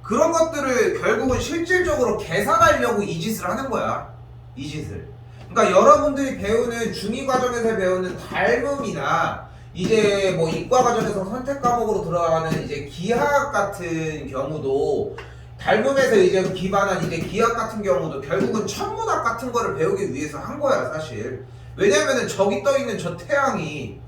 A: 그런 것들을 결국은 실질적으로 계산하려고 이 짓을 하는 거야. 이 짓을. 그러니까 여러분들이 배우는 중2 과정에서 배우는 닮음이나 이제 뭐 이과 과정에서 선택 과목으로 들어가는 이제 기하학 같은 경우도 닮음에서 이제 기반한 이제 기하학 같은 경우도 결국은 천문학 같은 거를 배우기 위해서 한 거야 사실. 왜냐면은 저기 떠 있는 저 태양이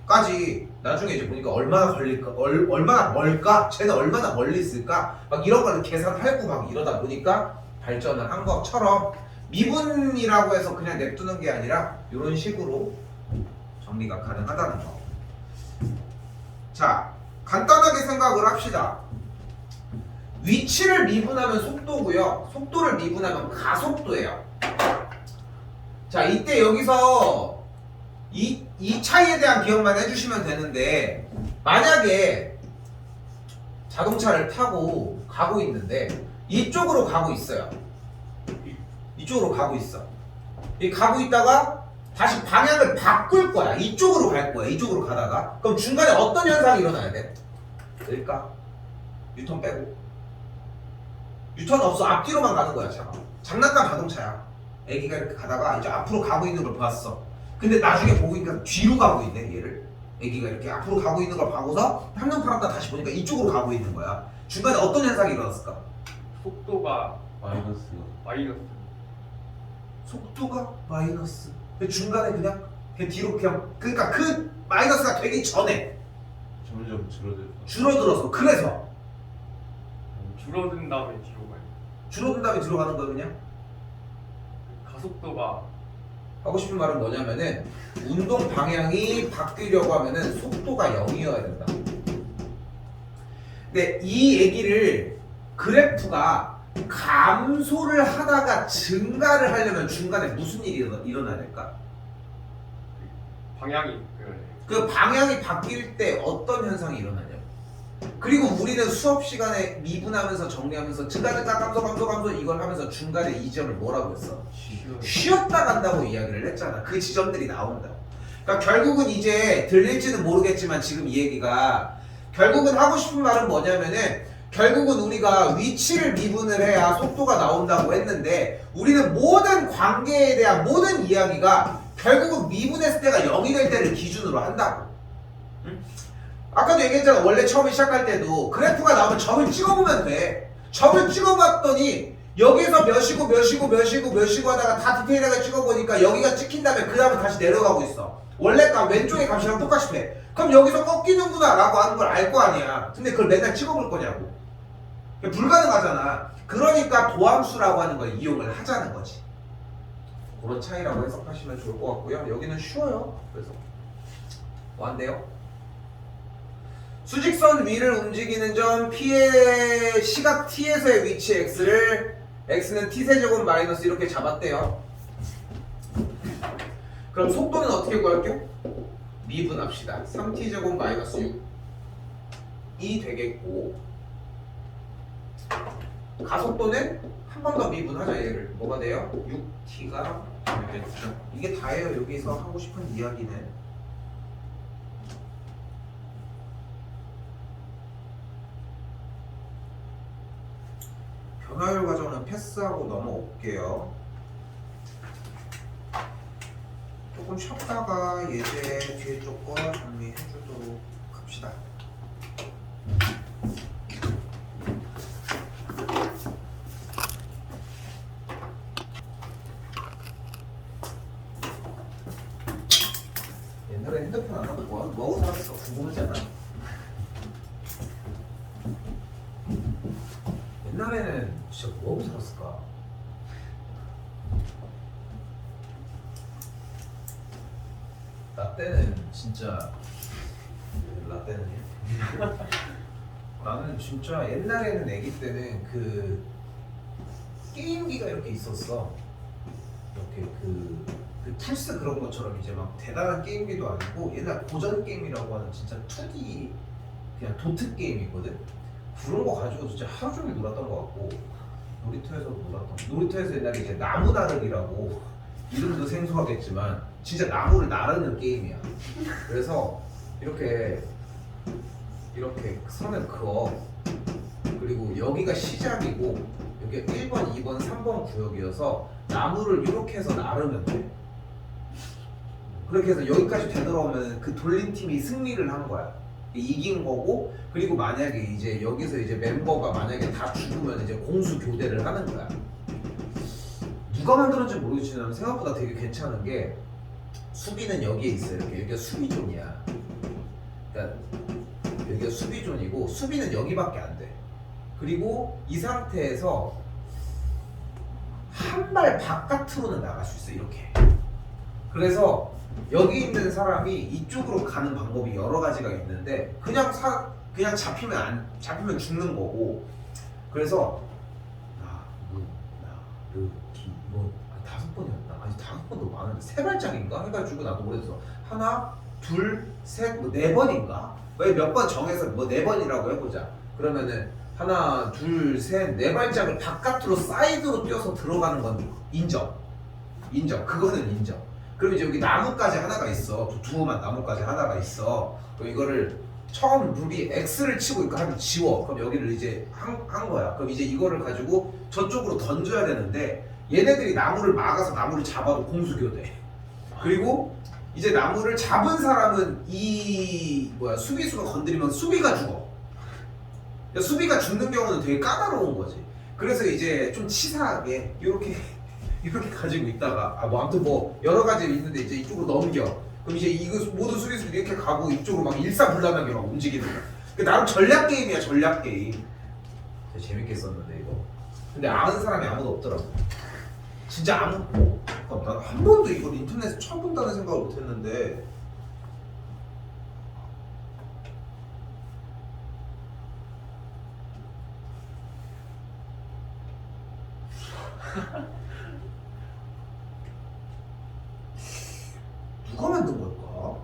A: 까지 나중에 이제 보니까 얼마나 걸릴까, 얼마나 멀까, 쟤는 얼마나 멀리 있을까, 막 이런 걸 계산하고 막 이러다 보니까 발전을 한 것처럼 미분이라고 해서 그냥 냅두는 게 아니라 이런 식으로 정리가 가능하다는 거. 자, 간단하게 생각을 합시다. 위치를 미분하면 속도고요. 속도를 미분하면 가속도예요. 자, 이때 여기서 이 차이에 대한 기억만 해주시면 되는데 만약에 자동차를 타고 가고 있는데 이쪽으로 가고 있어요. 이쪽으로 가고 있어. 이 가고 있다가 다시 방향을 바꿀 거야. 이쪽으로 갈 거야. 이쪽으로 가다가 그럼 중간에 어떤 현상이 일어나야 돼? 될까? 유턴 빼고. 유턴 없어. 앞뒤로만 가는 거야. 장난감 자동차야. 애기가 이렇게 가다가 이제 앞으로 가고 있는 걸 봤어. 근데 나중에 보니까 뒤로 가고 있네. 얘를. 애기가 이렇게 앞으로 가고 있는 걸 봐고서 한눈 팔았다 다시 보니까 이쪽으로 가고 있는 거야. 중간에 어떤 현상이 일어났을까?
B: 속도가
C: 마이너스.
A: 속도가 마이너스. 근데 중간에 그냥 뒤로 그냥 그러니까 그 마이너스가 되기 전에
C: 점점
A: 줄어들어서 그래서
B: 줄어든 다음에 뒤로 가요.
A: 줄어든 다음에 들어가는 거야 그냥.
B: 가속도가
A: 하고 싶은 말은 뭐냐면은 운동 방향이 바뀌려고 하면은 속도가 0이어야 된다. 근데 이 얘기를 그래프가 감소를 하다가 증가를 하려면 중간에 무슨 일이 일어나야 될까?
B: 방향이
A: 그 방향이 바뀔 때 어떤 현상이 일어나냐? 그리고 우리는 수업 시간에 미분하면서 정리하면서 증가 감소 이걸 하면서 중간에 이 지점을 뭐라고 했어? 쉬었다 간다고 이야기를 했잖아. 그 지점들이 나온다. 그러니까 결국은 이제 들릴지는 모르겠지만 지금 이 얘기가 결국은 하고 싶은 말은 뭐냐면은 결국은 우리가 위치를 미분을 해야 속도가 나온다고 했는데 우리는 모든 관계에 대한 모든 이야기가 결국은 미분했을 때가 0이 될 때를 기준으로 한다고. 응? 아까도 얘기했잖아. 원래 처음에 시작할 때도 그래프가 나오면 점을 찍어보면 돼. 점을 찍어봤더니 여기서 몇이고 하다가 다 디테일하게 찍어보니까 여기가 찍힌 다음에 그 다음에 다시 내려가고 있어. 원래 값 왼쪽의 값이랑 똑같이 돼. 그럼 여기서 꺾이는구나 라고 하는 걸 알 거 아니야. 근데 그걸 맨날 찍어볼 거냐고. 불가능하잖아. 그러니까 도함수라고 하는 걸 이용을 하자는 거지. 그런 차이라고 해석하시면 좋을 것 같고요. 여기는 쉬워요. 그래서 뭐 한대요? 수직선 위를 움직이는 점 P의 시각 T에서의 위치 X를 X는 T세제곱 마이너스 이렇게 잡았대요. 그럼 속도는 어떻게 구할게요? 미분합시다. 3T제곱 마이너스 6이 되겠고 가속도는 한 번 더 미분하자. 얘를 뭐가 돼요? 6T가 되겠죠. 이게 다예요. 여기서 하고 싶은 이야기는. 변화율 과정은 패스하고 넘어올게요. 조금 쉬었다가 예제 뒤에 조금 정리해주도록 합시다. 옛날에 핸드폰 안 하고 뭐하고 살았어? 궁금하지 않아? 옛날에는 진짜 뭐하고 살았을까? 나 때는 진짜 나 때는요? 나는 진짜 옛날에는 애기 때는 그 게임기가 이렇게 있었어. 이렇게 그 플스 그런 것처럼 이제 막 대단한 게임기도 아니고 옛날 고전 게임이라고 하는 진짜 2D 그냥 도트 게임이거든. 그런 거 가지고 진짜 하루 종일 놀았던 것 같고 놀이터에서 옛날에 이제 나무 나르기라고 이름도 생소하겠지만 진짜 나무를 나르는 게임이야. 그래서 이렇게 선을 그어. 그리고 여기가 시작이고 여기 1번, 2번, 3번 구역이어서 나무를 이렇게 해서 나르면 돼. 그렇게 해서 여기까지 되돌아오면 그 돌린 팀이 승리를 한 거야. 이긴 거고, 그리고 만약에 이제 여기서 이제 멤버가 만약에 다 죽으면 이제 공수 교대를 하는 거야. 누가 만들었는지 모르겠지만 생각보다 되게 괜찮은 게 수비는 여기에 있어. 이렇게 여기가 수비존이야. 그러니까 여기가 수비존이고 수비는 여기밖에 안 돼. 그리고 이 상태에서 한 발 바깥으로는 나갈 수 있어. 이렇게. 그래서 여기 있는 사람이 이쪽으로 가는 방법이 여러 가지가 있는데 그냥 잡히면 죽는 거고. 그래서 뭐 5번이었나? 아니 5번도 많은데 3발짝인가? 해가지고 나도 오래돼서 하나, 둘, 셋, 뭐 4번인가? 왜 몇 번 정해서 뭐 4번이라고 해보자. 그러면은 하나, 둘, 셋, 4발짝을 바깥으로 사이드로 뛰어서 들어가는 건 인정. 그거는 인정. 그럼 이제 여기 나무까지 하나가 있어. 두툼한 나무까지 하나가 있어. 그럼 이거를 처음 룰이 X를 치고 있고 하면 지워. 그럼 여기를 이제 한 거야. 그럼 이제 이거를 가지고 저쪽으로 던져야 되는데 얘네들이 나무를 막아서 나무를 잡아도 공수교대. 그리고 이제 나무를 잡은 사람은 수비수가 건드리면 수비가 죽어. 그러니까 수비가 죽는 경우는 되게 까다로운 거지. 그래서 이제 좀 치사하게 이렇게 가지고 있다가 뭐 아무튼 뭐 여러 가지 있는데 이제 이쪽으로 넘겨. 그럼 이제 이거 모든 수비수들이 이렇게 가고 이쪽으로 막 일사불란하게 막 움직이는 거야. 나름 전략 게임이야, 전략 게임. 되게 재밌게 썼는데 이거. 근데 아는 사람이 아무도 없더라고. 진짜 난 한 번도 이걸 인터넷에서 처음 본다는 생각을 못했는데. 누가 만든 걸까?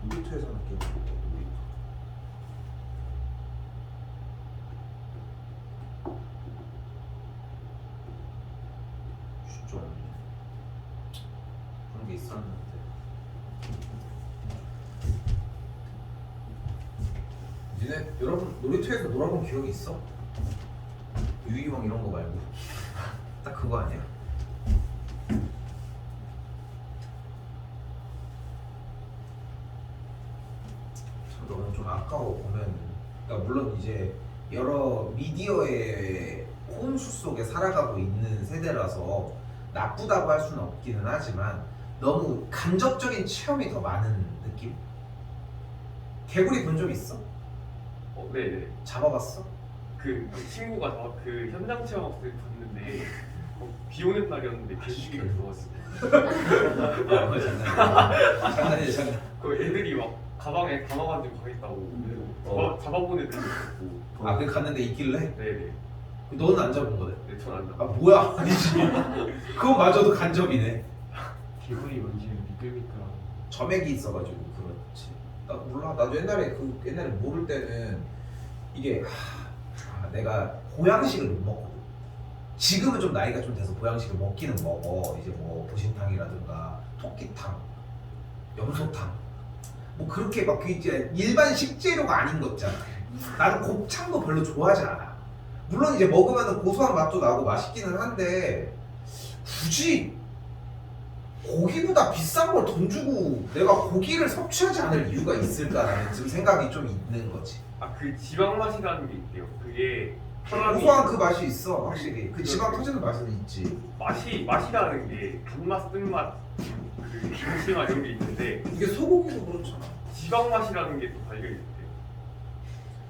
A: 놀이터에서 하는 게임. 놀이터. 진짜 없네. 그런 게 있었는데. 여러분 놀이터에서 놀아본 기억이 있어? 유희왕 이런 거 말고 딱 그거 아니야? 참 너무 좀 아까워 보면. 그러니까 물론 이제 여러 미디어의 홍수 속에 살아가고 있는 세대라서 나쁘다고 할 수는 없기는 하지만 너무 간접적인 체험이 더 많은 느낌? 개구리 본 적 있어?
B: 네네.
A: 잡아봤어?
B: 그 친구가 그 현장 체험학생 봤는데 비 오는 날이었는데 개구리가 들어왔어요.
A: 장난이야 장난.
B: 그 애들이 막 가방에 담아가지고 가겠다고 잡아본 애들도 있고.
A: 아, 그 갔는데 있길래?
B: 네네.
A: 너는 안 잡은 거네?
B: 네, 전 안
A: 아
B: 잡아.
A: 뭐야? 아니지. 그거마저도 간접이네.
C: 개구리 뭔지는 미끌미끌한.
A: 점액이 있어가지고 그렇지. 나 몰라. 나도 옛날에 모를 때는 이게 내가 보양식을 못 먹거든. 지금은 좀 나이가 좀 돼서 보양식을 먹기는 먹어. 이제 뭐 보신탕이라든가 토끼탕, 염소탕, 뭐 그렇게 막 이제 일반 식재료가 아닌 거 있잖아. 나는 곱창도 별로 좋아하지 않아. 물론 이제 먹으면 고소한 맛도 나고 맛있기는 한데 굳이 고기보다 비싼 걸 돈 주고 내가 고기를 섭취하지 않을 이유가 있을까라는 지금 생각이 좀 있는 거지.
B: 그 지방 맛이라는 게 있대요. 그게
A: 고소한 그 맛이 있어 확실히. 그 지방 터지는 맛은 있지.
B: 맛이라는 게 단맛, 쓴맛 그 김치나 이런 게 있는데
A: 이게 소고기도 그렇잖아.
B: 지방 맛이라는 게 또 발견이 됐대요.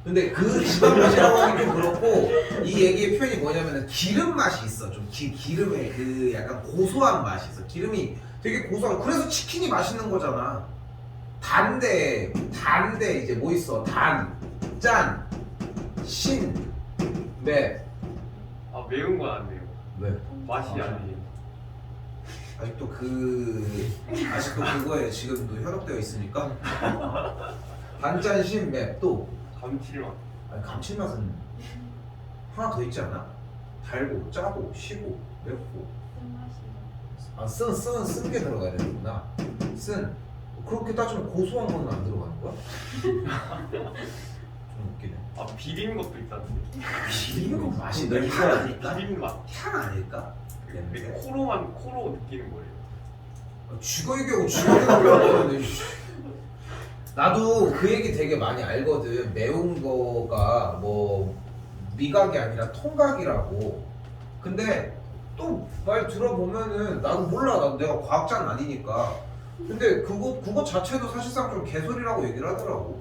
A: 근데 그 지방 맛이라고 하긴 좀 그렇고 이 얘기의 표현이 뭐냐면은 기름 맛이 있어. 좀 기름의 그 약간 고소한 맛이 있어. 기름이 되게 고소한. 그래서 치킨이 맛있는 거잖아. 단데 이제 뭐 있어? 단, 짠, 신, 맵.
B: 아 매운 건 안 돼요.
A: 왜?
B: 맛이 아니에요.
A: 아직도 그거에 지금도 현혹되어 있으니까. 단짠, 신, 맵 또.
B: 감칠맛.
A: 아니, 감칠맛은 하나 더 있지 않아? 달고, 짜고, 시고, 맵고. 아, 쓴 게 들어가야 되는구나. 쓴. 그렇게 따지면 고소한 거는 안 들어가는 거야? 좀 웃기네.
B: 아 비린 것도 있다는데.
A: 비린 거 맛이
C: 냄새.
A: 향 아닐까?
B: 비린 맛.
A: 향 아닐까?
B: 근데
A: 냄새.
B: 코로 느끼는 거예요.
A: 쥐가 얘기하고 쥐가 얘기하고 나도 그 얘기 되게 많이 알거든. 매운 거가 뭐 미각이 아니라 통각이라고. 근데 또 말 들어보면은 나도 몰라. 나도 내가 과학자는 아니니까. 근데 그거 자체도 사실상 좀 개소리라고 얘기를 하더라고.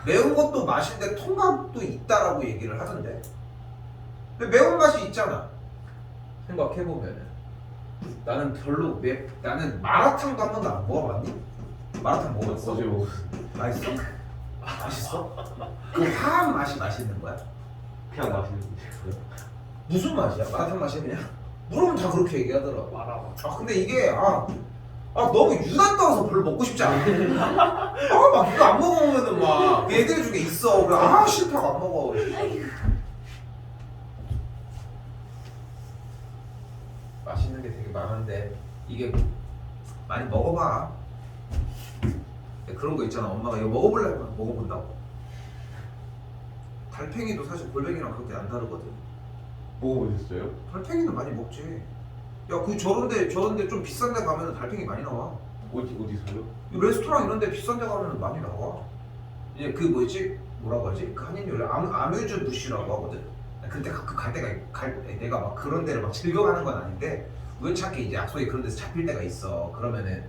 A: 매운 것도 맛인데 통각도 있다라고 얘기를 하던데. 근데 매운 맛이 있잖아. 생각해보면은 나는 별로 나는 마라탕도 한 번도 안 먹어봤니? 마라탕 먹어봤어?
C: 어제 먹었어.
A: 맛있어? 맛있어? 그 화한 맛이 맛있는 거야?
C: 그냥 맛있는데.
A: 무슨 맛이야? 마라탕 맛이 그냥? 물어보면 다 그렇게 얘기하더라고.
B: 마라맛.
A: 아 근데 이게 너무 유난 떠서 별로 먹고 싶지 않아. 막 이거 안 먹으면은 막 애들 중에 있어. 그래, 싫다고 안 먹어. 맛있는 게 되게 많은데 이게 많이 먹어봐. 그런 거 있잖아. 엄마가 이거 먹어볼래? 하면 먹어본다고. 달팽이도 사실 골뱅이랑 그렇게 안 다르거든.
C: 먹어보셨어요?
A: 달팽이는 많이 먹지. 야, 저런데 좀 비싼 데 가면은 달팽이 많이 나와.
C: 어디서요?
A: 이 레스토랑 이런 데 비싼 데 가면은 많이 나와. 이제 그 뭐지? 뭐라고 하지? 그 한인 요리 아뮤즈 부시라고 하거든. 근데 가끔 갈 때가 내가 막 그런 데를 막 즐겨가는 건 아닌데 우연찮게 이제 약속에 그런 데서 잡힐 때가 있어. 그러면은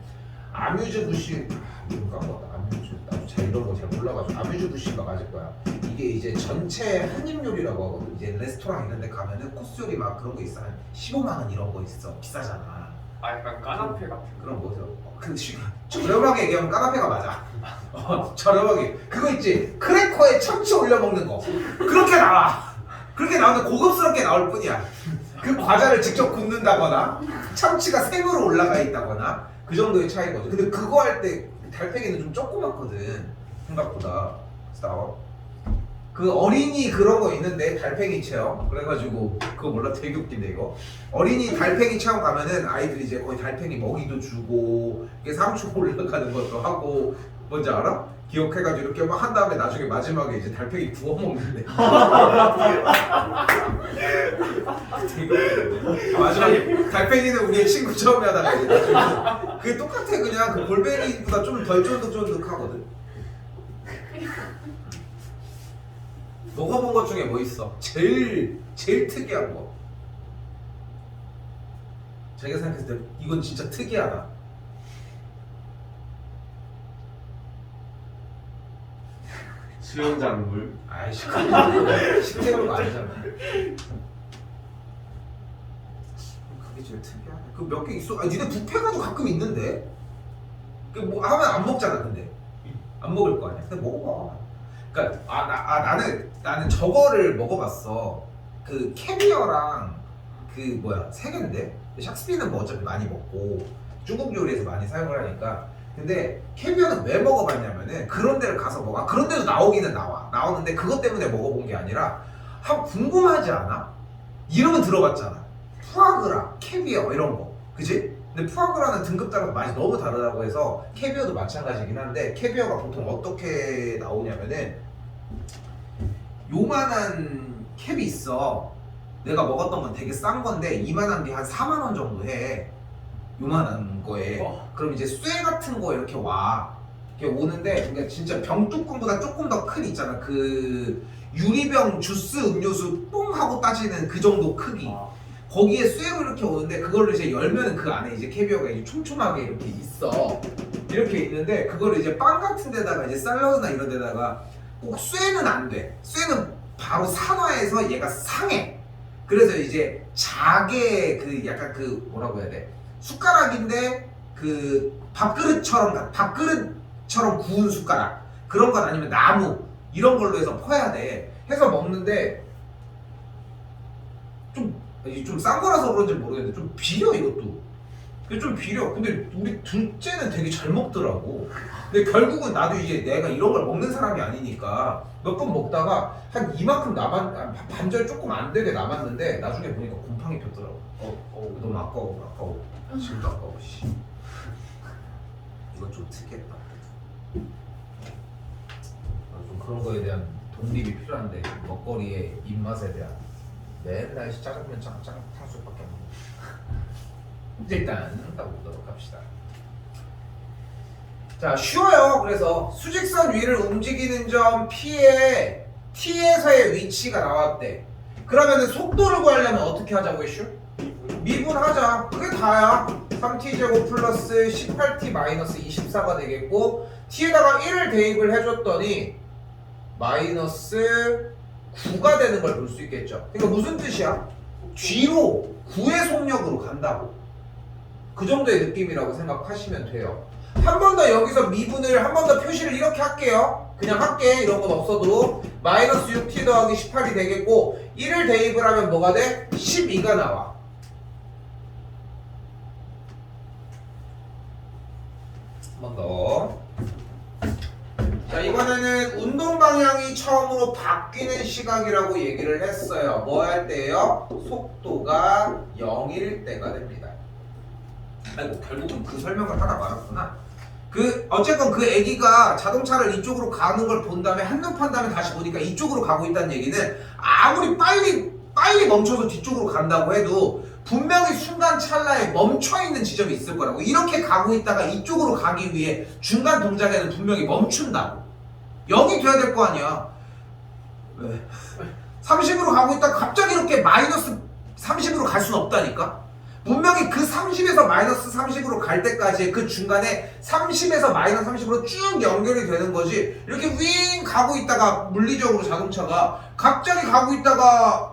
A: 아뮤즈 부시 이름 까먹었다. 아뮤즈 나도 잘 이런 거 잘 몰라가지고 아뮤즈 부시가 맞을 거야. 이게 이제 전체 한입 요리라고 하거든. 이제 레스토랑 이런 데 가면은 코스 요리 막 그런 거 있어. 한 15만 원 이런 거 있어. 비싸잖아.
B: 아 약간 까나페 같은 거.
A: 그런 거죠. 저렴하게 얘기하면 까나페가 맞아. 저렴하게. 그거 있지. 크래커에 참치 올려 먹는 거. 그렇게 나와. 그렇게 나오는데 고급스럽게 나올 뿐이야. 그 과자를 직접 굽는다거나 참치가 생으로 올라가 있다거나 그 정도의 차이거든. 근데 그거 할 때 달팽이는 좀 조그맣거든. 생각보다. 그래서 나와. 그 어린이 그런 거 있는데 달팽이 체험. 그래가지고 그거 몰라? 되게 웃긴데 이거. 어린이 달팽이 체험 가면은 아이들이 이제 거의 달팽이 먹이도 주고 이게 상추 올라가는 것도 하고 뭔지 알아? 기억해가지고 이렇게 막 한 다음에 나중에 마지막에 이제 달팽이 구워 먹는데. 마지막에 달팽이는 우리의 친구 처음에 하다가 이제 나중에 그게 똑같아. 그냥 그 골뱅이보다 좀 덜 쫀득쫀득하거든. 먹어본 것 중에 뭐 있어? 제일 특이한 거. 자기가 생각했을 때 이건 진짜 특이하다.
C: 수영장물.
A: 아이씨, 식재료가 아니잖아. 그게 제일 특이하네. 그 몇 개 있어. 니네 뷔페 가도 가끔 있는데. 그 뭐 하면 안 먹잖아. 근데 안 먹을 거 아니야. 근데 먹어봐. 그러니까 나는 저거를 먹어봤어. 그 캐비어랑 그 뭐야 세 개인데 샥스피는 뭐 어차피 많이 먹고 중국 요리에서 많이 사용을 하니까. 근데 캐비어는 왜 먹어봤냐면은 그런 데를 가서 먹어. 그런 데도 나오기는 나오는데 그것 때문에 먹어본 게 아니라 궁금하지 않아? 이름은 들어봤잖아. 푸아그라, 캐비어 이런 거, 그치? 근데 푸아그라는 등급 따라서 맛이 너무 다르다고 해서 캐비어도 마찬가지긴 한데 캐비어가 보통 어떻게 나오냐면은 요만한 캡이 있어. 내가 먹었던 건 되게 싼 건데 이만한 게 한 4만 원 정도 해. 요만한 거에. 그럼 이제 쇠 같은 거 이렇게 와. 이렇게 오는데 그러니까 진짜 병 뚜껑보다 조금 더 큰 있잖아. 그 유리병 주스 음료수 뽕 하고 따지는 그 정도 크기. 거기에 쇠로 이렇게 오는데 그거를 이제 열면은 그 안에 이제 캐비어가 이제 촘촘하게 이렇게 있어. 이렇게 있는데 그거를 이제 빵 같은 데다가 이제 샐러드나 이런 데다가 꼭 쇠는 안 돼. 쇠는 바로 산화해서 얘가 상해. 그래서 이제 자개 그 약간 그 뭐라고 해야 돼? 숟가락인데 그 밥그릇처럼 구운 숟가락 그런 건 아니면 나무 이런 걸로 해서 퍼야 돼. 해서 먹는데 좀 싼 거라서 그런지 모르겠는데 좀 비려 이것도. 좀 비려. 근데 우리 둘째는 되게 잘 먹더라고. 근데 결국은 나도 이제 내가 이런 걸 먹는 사람이 아니니까 몇 번 먹다가 한 이만큼 반절 조금 안 되게 남았는데 나중에 보니까 곰팡이 폈더라고. 너무 아까워. 지금도 아까워. 씨. 이건 좀 특이했다. 좀 그런 거에 대한 독립이 필요한데 먹거리의 입맛에 대한 맨날 짜장면 탕수육밖에 안 먹어. 이제 일단 따보도록 합시다. 자, 쉬워요. 그래서 수직선 위를 움직이는 점 P의 T에서의 위치가 나왔대. 그러면은 속도를 구하려면 어떻게 하자고 했슈? 미분하자. 그게 다야. 3t제곱 플러스 18t 마이너스 24가 되겠고 t에다가 1을 대입을 해줬더니 마이너스 9가 되는 걸 볼 수 있겠죠. 그러니까 무슨 뜻이야? 뒤로 9의 속력으로 간다고. 그 정도의 느낌이라고 생각하시면 돼요. 한 번 더 여기서 미분을 한 번 더 표시를 이렇게 할게요. 그냥 할게. 이런 건 없어도 마이너스 6t 더하기 18이 되겠고 1을 대입을 하면 뭐가 돼? 12가 나와. 한 번 더. 자, 이번에는 운동 방향이 처음으로 바뀌는 시각이라고 얘기를 했어요. 뭐 할 때요? 속도가 0일 때가 됩니다. 아이고, 결국은 그 설명을 하다 말았구나. 어쨌건 그 애기가 자동차를 이쪽으로 가는 걸 본 다음에 한눈 판 다음에 다시 보니까 이쪽으로 가고 있다는 얘기는 아무리 빨리 멈춰서 뒤쪽으로 간다고 해도 분명히 순간 찰나에 멈춰있는 지점이 있을 거라고. 이렇게 가고 있다가 이쪽으로 가기 위해 중간 동작에는 분명히 멈춘다고. 0이 돼야 될 거 아니야. 왜? 30으로 가고 있다가 갑자기 이렇게 마이너스 30으로 갈 수는 없다니까. 분명히 그 30에서 마이너스 30으로 갈 때까지 그 중간에 30에서 마이너스 30으로 쭉 연결이 되는 거지. 이렇게 윙 가고 있다가 물리적으로 자동차가 갑자기 가고 있다가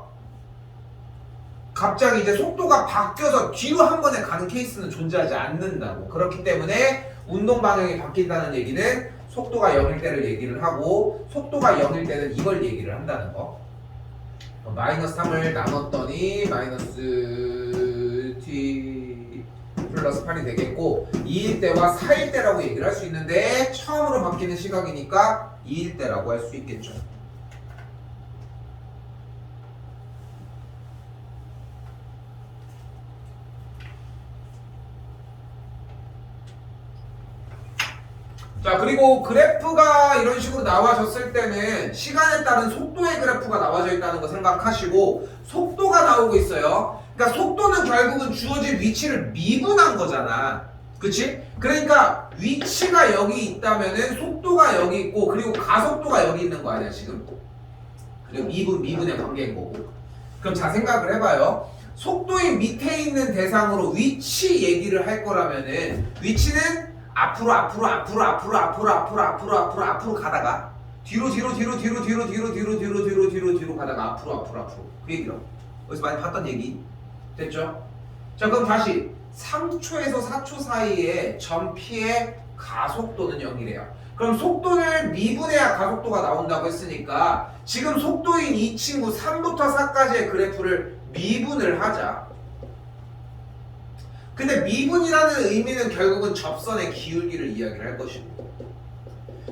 A: 갑자기 이제 속도가 바뀌어서 뒤로 한 번에 가는 케이스는 존재하지 않는다고. 그렇기 때문에 운동 방향이 바뀐다는 얘기는 속도가 0일 때를 얘기를 하고 속도가 0일 때는 이걸 얘기를 한다는 거. 마이너스 3을 나눴더니 마이너스 t 플러스 8이 되겠고 2일 때와 4일 때라고 얘기를 할 수 있는데 처음으로 바뀌는 시각이니까 2일 때라고 할 수 있겠죠. 자, 그리고 그래프가 이런 식으로 나와졌을 때는 시간에 따른 속도의 그래프가 나와져 있다는 거 생각하시고 속도가 나오고 있어요. 그러니까 속도는 결국은 주어진 위치를 미분한 거잖아. 그치? 그러니까 위치가 여기 있다면은 속도가 여기 있고 그리고 가속도가 여기 있는 거 아니야 지금. 그리고 미분의 관계인 거고. 그럼 자 생각을 해봐요. 속도인 밑에 있는 대상으로 위치 얘기를 할 거라면은 위치는 앞으로 가다가 뒤로 가다가 앞으로 그 얘기로 어디서 많이 봤던 얘기 됐죠? 자, 그럼 다시 3초에서 4초 사이에 점 P의 가속도는 0이래요. 그럼 속도를 미분해야 가속도가 나온다고 했으니까 지금 속도인 이 친구 3부터 4까지의 그래프를 미분을 하자. 근데 미분이라는 의미는 결국은 접선의 기울기를 이야기를 할 것이고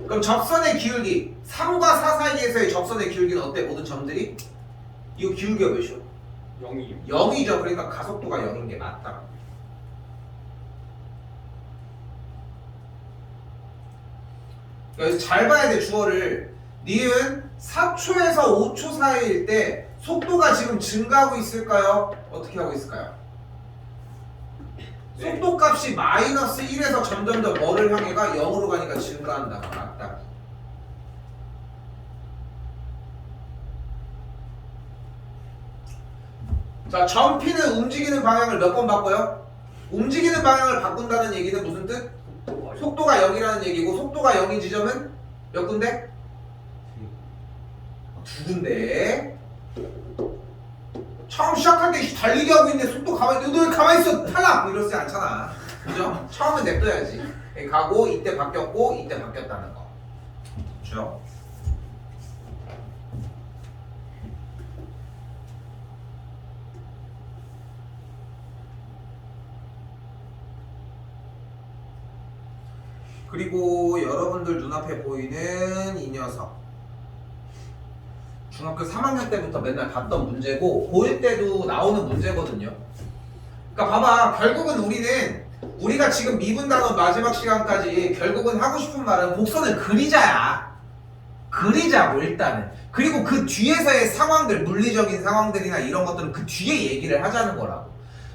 A: 그럼 접선의 기울기 3과 4 사이에서의 접선의 기울기는 어때? 모든 점들이? 이거 기울기가 몇이요?
B: 0이요.
A: 0이죠. 그러니까 가속도가 0인 게 맞다. 여기서 잘 봐야 돼 주어를. 니은 4초에서 5초 사이일 때 속도가 지금 증가하고 있을까요? 어떻게 하고 있을까요? 속도값이 마이너스 1에서 점점 더 뭐를 향해가 0으로 가니까 증가한다. 맞다. 자, 점피는 움직이는 방향을 몇 번 바꿔요? 움직이는 방향을 바꾼다는 얘기는 무슨 뜻? 속도가 0이라는 얘기고 속도가 0인 지점은 몇 군데? 두 군데. 처음 시작할 때 달리기 하고 있는데 속도 가만히 너 왜 가만히 있어 탈락 이러지 않잖아. 그죠? 처음은 냅둬야지. 가고 이때 바뀌었고 이때 바뀌었다는 거. 그죠? 그리고 여러분들 눈앞에 보이는 이 녀석 중학교 3학년 때부터 맨날 봤던 문제고 고1 때도 나오는 문제거든요. 그러니까 봐봐, 결국은 우리가 지금 미분 단원 마지막 시간까지 결국은 하고 싶은 말은 곡선을 그리자야. 그리자고 일단은. 그리고 그 뒤에서의 상황들, 물리적인 상황들이나 이런 것들은 그 뒤에 얘기를 하자는 거라고.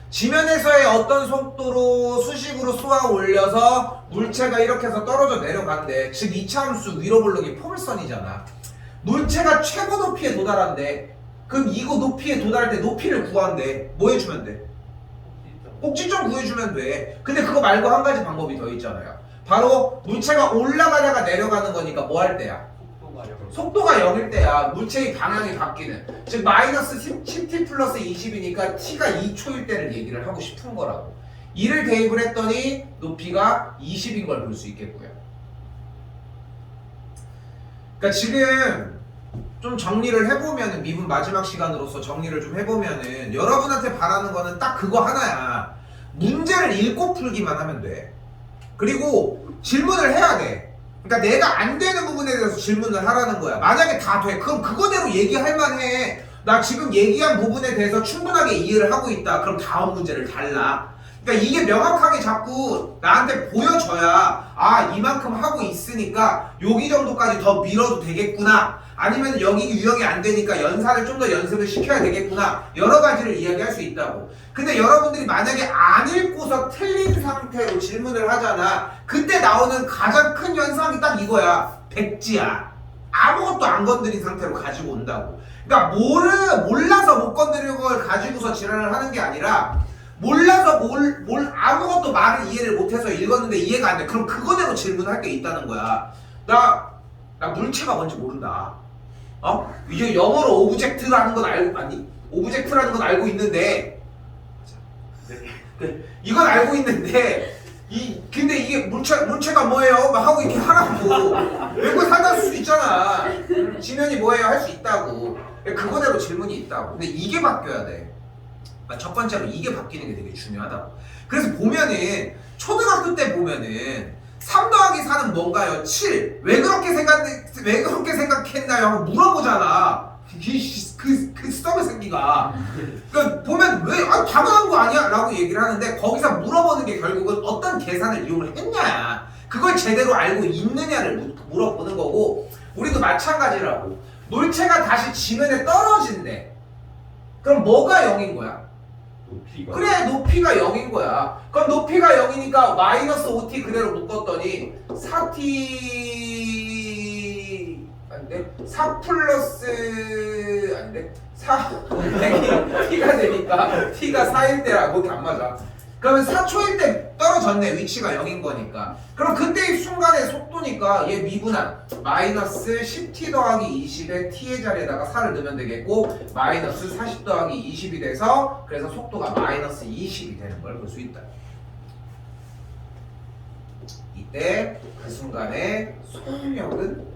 A: 지면에서의 어떤 속도로 수식으로 쏘아 올려서 물체가 이렇게 해서 떨어져 내려간대. 즉 이차함수 위로 블록이 포물선이잖아. 물체가 최고 높이에 도달한대. 그럼 이거 높이에 도달할 때 높이를 구한대. 뭐 해주면 돼? 꼭지점 구해주면 돼. 근데 그거 말고 한 가지 방법이 더 있잖아요. 바로 물체가 올라가다가 내려가는 거니까 뭐 할 때야? 속도가 0일 때야 물체의 방향이 바뀌는, 즉 마이너스 10t 플러스 20이니까 t가 2초일 때를 얘기를 하고 싶은 거라고. 이를 대입을 했더니 높이가 20인 걸 볼 수 있겠고요. 그러니까 지금 좀 정리를 해보면은, 미분 마지막 시간으로서 정리를 좀 해보면은 여러분한테 바라는 거는 딱 그거 하나야. 문제를 읽고 풀기만 하면 돼. 그리고 질문을 해야 돼. 그러니까 내가 안 되는 부분에 대해서 질문을 하라는 거야. 만약에 다 돼, 그럼 그거대로 얘기할 만해. 나 지금 얘기한 부분에 대해서 충분하게 이해를 하고 있다. 그럼 다음 문제를 달라. 그러니까 이게 명확하게 자꾸 나한테 보여줘야, 아 이만큼 하고 있으니까 여기 정도까지 더 밀어도 되겠구나, 아니면 여기 유형이 안 되니까 연산을 좀 더 연습을 시켜야 되겠구나, 여러 가지를 이야기할 수 있다고. 근데 여러분들이 만약에 안 읽고서 틀린 상태로 질문을 하잖아. 그때 나오는 가장 큰 현상이 딱 이거야. 백지야. 아무것도 안 건드린 상태로 가지고 온다고. 그러니까 몰라서 못 건드리는 걸 가지고서 지랄을 하는 게 아니라, 몰라서 아무것도 말을 이해를 못해서 읽었는데 이해가 안 돼. 그럼 그거대로 질문할 게 있다는 거야. 나 물체가 뭔지 모른다. 이제 영어로 오브젝트라는 건 알고, 아니 오브젝트라는 건 알고 있는데, 이건 알고 있는데 근데 이게 물체가 뭐예요? 막 하고 이렇게 하라고. 이거 사다 쓸 수 있잖아. 지면이 뭐예요? 할 수 있다고. 그거대로 질문이 있다고. 근데 이게 바뀌어야 돼. 첫 번째로 이게 바뀌는 게 되게 중요하다고. 그래서 보면은 초등학교 때 보면은 3 더하기 4는 뭔가요? 7. 왜 그렇게 생각했나요? 하고 물어보잖아. 그 썩을 새끼가. 그러니까 보면 왜 당연한 거 아니야? 라고 얘기를 하는데, 거기서 물어보는 게 결국은 어떤 계산을 이용을 했냐, 그걸 제대로 알고 있느냐를 물어보는 거고, 우리도 마찬가지라고. 물체가 다시 지면에 떨어진대. 그럼 뭐가 0인 거야?
C: 높이가. 그래,
A: 높이가 0인 거야. 그럼 높이가 0이니까 마이너스 5t 그대로 묶었더니 4t 아닌데? 4 플러스 아닌데? 4 t가 되니까 t가 4일 때라고. 그게 안 맞아. 그러면 4초일 때 떨어졌네. 위치가 0인 거니까. 그럼 그때 이 순간의 속도니까 얘 미분한 마이너스 10t 더하기 20의 t의 자리에다가 4를 넣으면 되겠고, 마이너스 40 더하기 20이 돼서, 그래서 속도가 마이너스 20이 되는 걸 볼 수 있다. 이때 그 순간의 속력은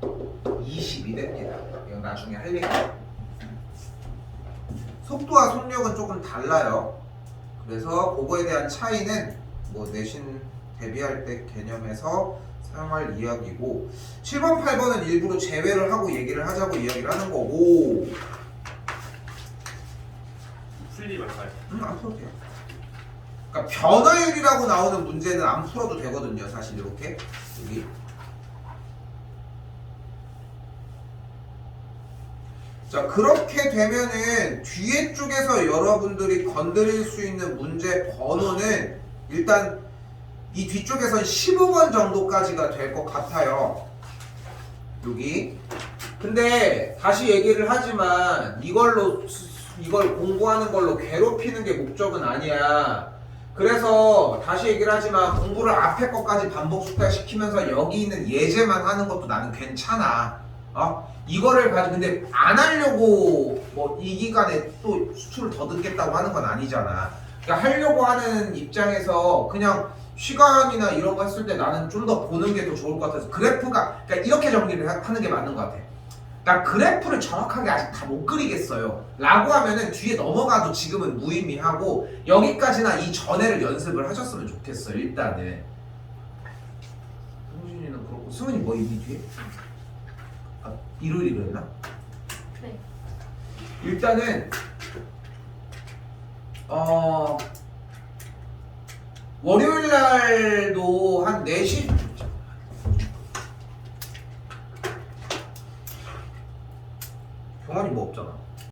A: 20이 됩니다. 이건 나중에 할 얘기야. 속도와 속력은 조금 달라요. 그래서 그거에 대한 차이는 뭐 내신 대비할 때 개념에서 사용할 이야기고, 7번, 8번은 일부러 제외를 하고 얘기를 하자고 이야기를 하는 거고.
B: 풀리 말까요?
A: 안 풀어도 돼요. 그러니까 변화율이라고 나오는 문제는 안 풀어도 되거든요. 사실 이렇게 여기. 자, 그렇게 되면은 뒤에 쪽에서 여러분들이 건드릴 수 있는 문제 번호는 일단 이 뒤쪽에선 15번 정도까지가 될 것 같아요. 여기. 근데 다시 얘기를 하지만 이걸로 이걸 공부하는 걸로 괴롭히는 게 목적은 아니야. 그래서 다시 얘기를 하지만 공부를 앞에 것까지 반복 숙달시키면서 여기 있는 예제만 하는 것도 나는 괜찮아. 이거를 가지고 근데 안 하려고 뭐 이 기간에 또 수출을 더 듣겠다고 하는 건 아니잖아. 그러니까 하려고 하는 입장에서 그냥 시간이나 이런 거 했을 때 나는 좀 더 보는 게 더 좋을 것 같아서 그래프가 그러니까 이렇게 정리를 하는 게 맞는 것 같아. 나 그래프를 정확하게 아직 다 못 그리겠어요 라고 하면은 뒤에 넘어가도 지금은 무의미하고 여기까지나 이 전에를 연습을 하셨으면 좋겠어요. 일단은 승진이는 그렇고 승은이 뭐 있니 뒤에? 일요일이로 했나?
D: 네.
A: 일단은 월요일 날도 한 4시